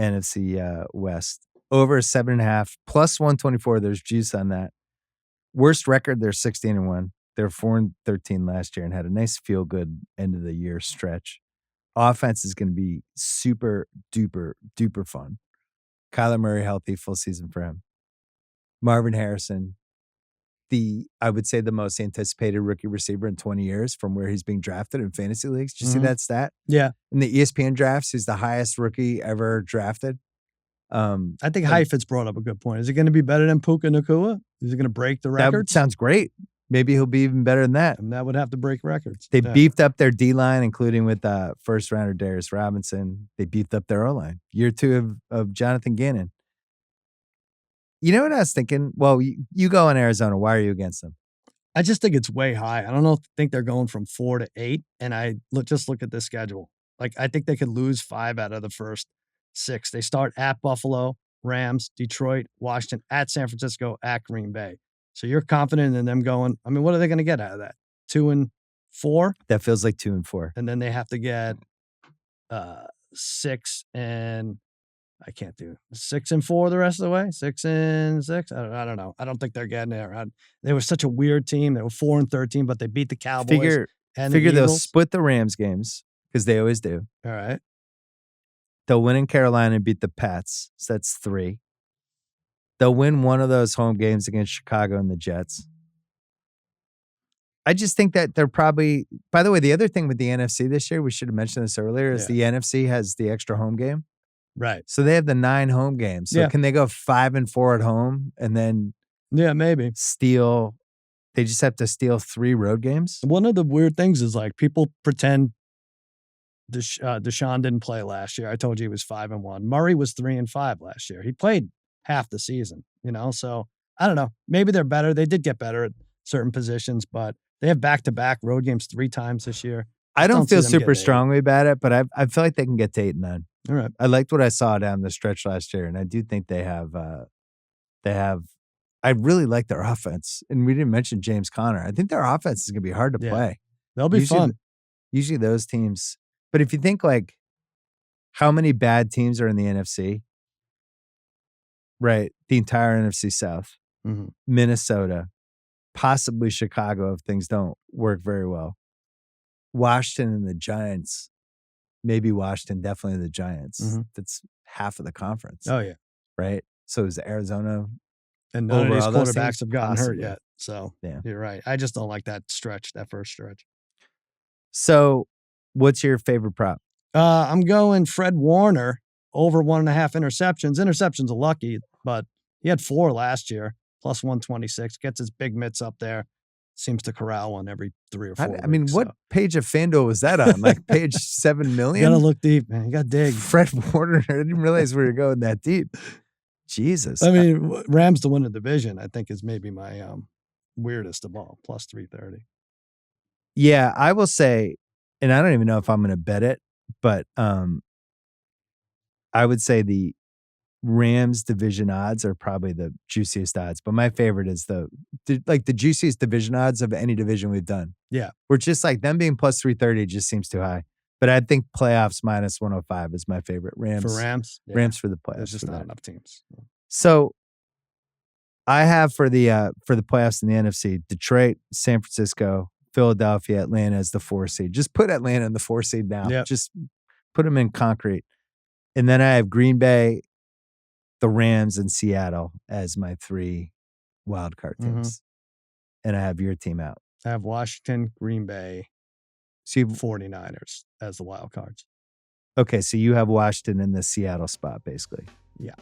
NFC West. Over 7.5 plus 124. There's juice on that. Worst record, they're 16-1. They're 4-13 last year and had a nice feel good end of the year stretch. Offense is going to be super duper duper fun. Kyler Murray healthy, full season for him. Marvin Harrison, I would say the most anticipated rookie receiver in 20 years from where he's being drafted in fantasy leagues. Did you see that stat? Yeah. In the ESPN drafts, he's the highest rookie ever drafted. I think Heifetz brought up a good point. Is it going to be better than Puka Nacua? Is he going to break the records? That sounds great. Maybe he'll be even better than that. And that would have to break records. They beefed up their D-line, including with first rounder Darius Robinson. They beefed up their O-line. Year 2 of Jonathan Gannon. You know what I was thinking? Well, you go in Arizona. Why are you against them? I just think it's way high. I don't think they're going from 4 to 8. And I just look at the schedule. Like I think they could lose 5 out of the first 6. They start at Buffalo, Rams, Detroit, Washington, at San Francisco, at Green Bay. So you're confident in them going. I mean, what are they going to get out of that? 2-4? That feels like 2-4. And then they have to get 6 and I can't do 6-4 the rest of the way. 6-6. I don't know. I don't think they're getting there. They were such a weird team. They were 4-13, but they beat the Cowboys. Figure they'll split the Rams games because they always do. All right. They'll win in Carolina and beat the Pats. So that's 3. They'll win one of those home games against Chicago and the Jets. I just think that they're probably, by the way, the other thing with the NFC this year, we should have mentioned this earlier, is the NFC has the extra home game. Right. So they have the 9 home games. So can they go 5-4 at home and then maybe steal? They just have to steal 3 road games. One of the weird things is like people pretend Deshaun didn't play last year. I told you he was 5-1. Murray was 3-5 last year. He played half the season, so I don't know. Maybe they're better. They did get better at certain positions, but they have back-to-back road games 3 times this year. I don't feel super strongly about it, but I feel like they can get to 8-9. All right. I liked what I saw down the stretch last year, and I do think they have. I really like their offense, and we didn't mention James Conner. I think their offense is going to be hard to play. They'll be fun. Usually those teams, but if you think like how many bad teams are in the NFC, right? The entire NFC South, Minnesota, possibly Chicago if things don't work very well. Washington and the Giants. Maybe Washington, definitely the Giants. Mhm. That's half of the conference, Oh, yeah. right? So is Arizona. And none of these Overall, those quarterbacks teams have gotten hurt possibly. yet. So Yeah. you're right. I just don't like that first stretch. So what's your favorite prop? I'm going Fred Warner over 1.5 interceptions. Interceptions are lucky, but he had 4 last year, plus 126. Gets his big mitts up there. Seems to corral one every 3 or 4 weeks. I mean, what page of FanDuel was that on? Like page 7 You million? gotta look deep, man. You gotta dig. Fred Warner. I didn't realize we were going that deep. Jesus. I mean, Rams to win the division, I think, is maybe my weirdest of all, plus 330. Yeah, I will say, and I don't even know if I'm going to bet it, but I would say the Rams division odds are probably the juiciest odds. But my favorite is the juiciest division odds of any division we've done. Yeah. We're just like them being plus 330 just seems too high. But I think playoffs minus 105 is my favorite. Rams. For Rams? Yeah. Rams for the playoffs. There's just not enough teams. So I have for the playoffs in the NFC, Detroit, San Francisco, Philadelphia, Atlanta as the 4 seed. Just put Atlanta in the 4 seed now. Yep. Just put them in concrete. And then I have Green Bay, the Rams, and Seattle as my 3 wild card teams. And I have your team out. I have Washington, Green Bay, So you 49ers as the wild cards. okay, so you have Washington in the Seattle spot, basically. Yeah.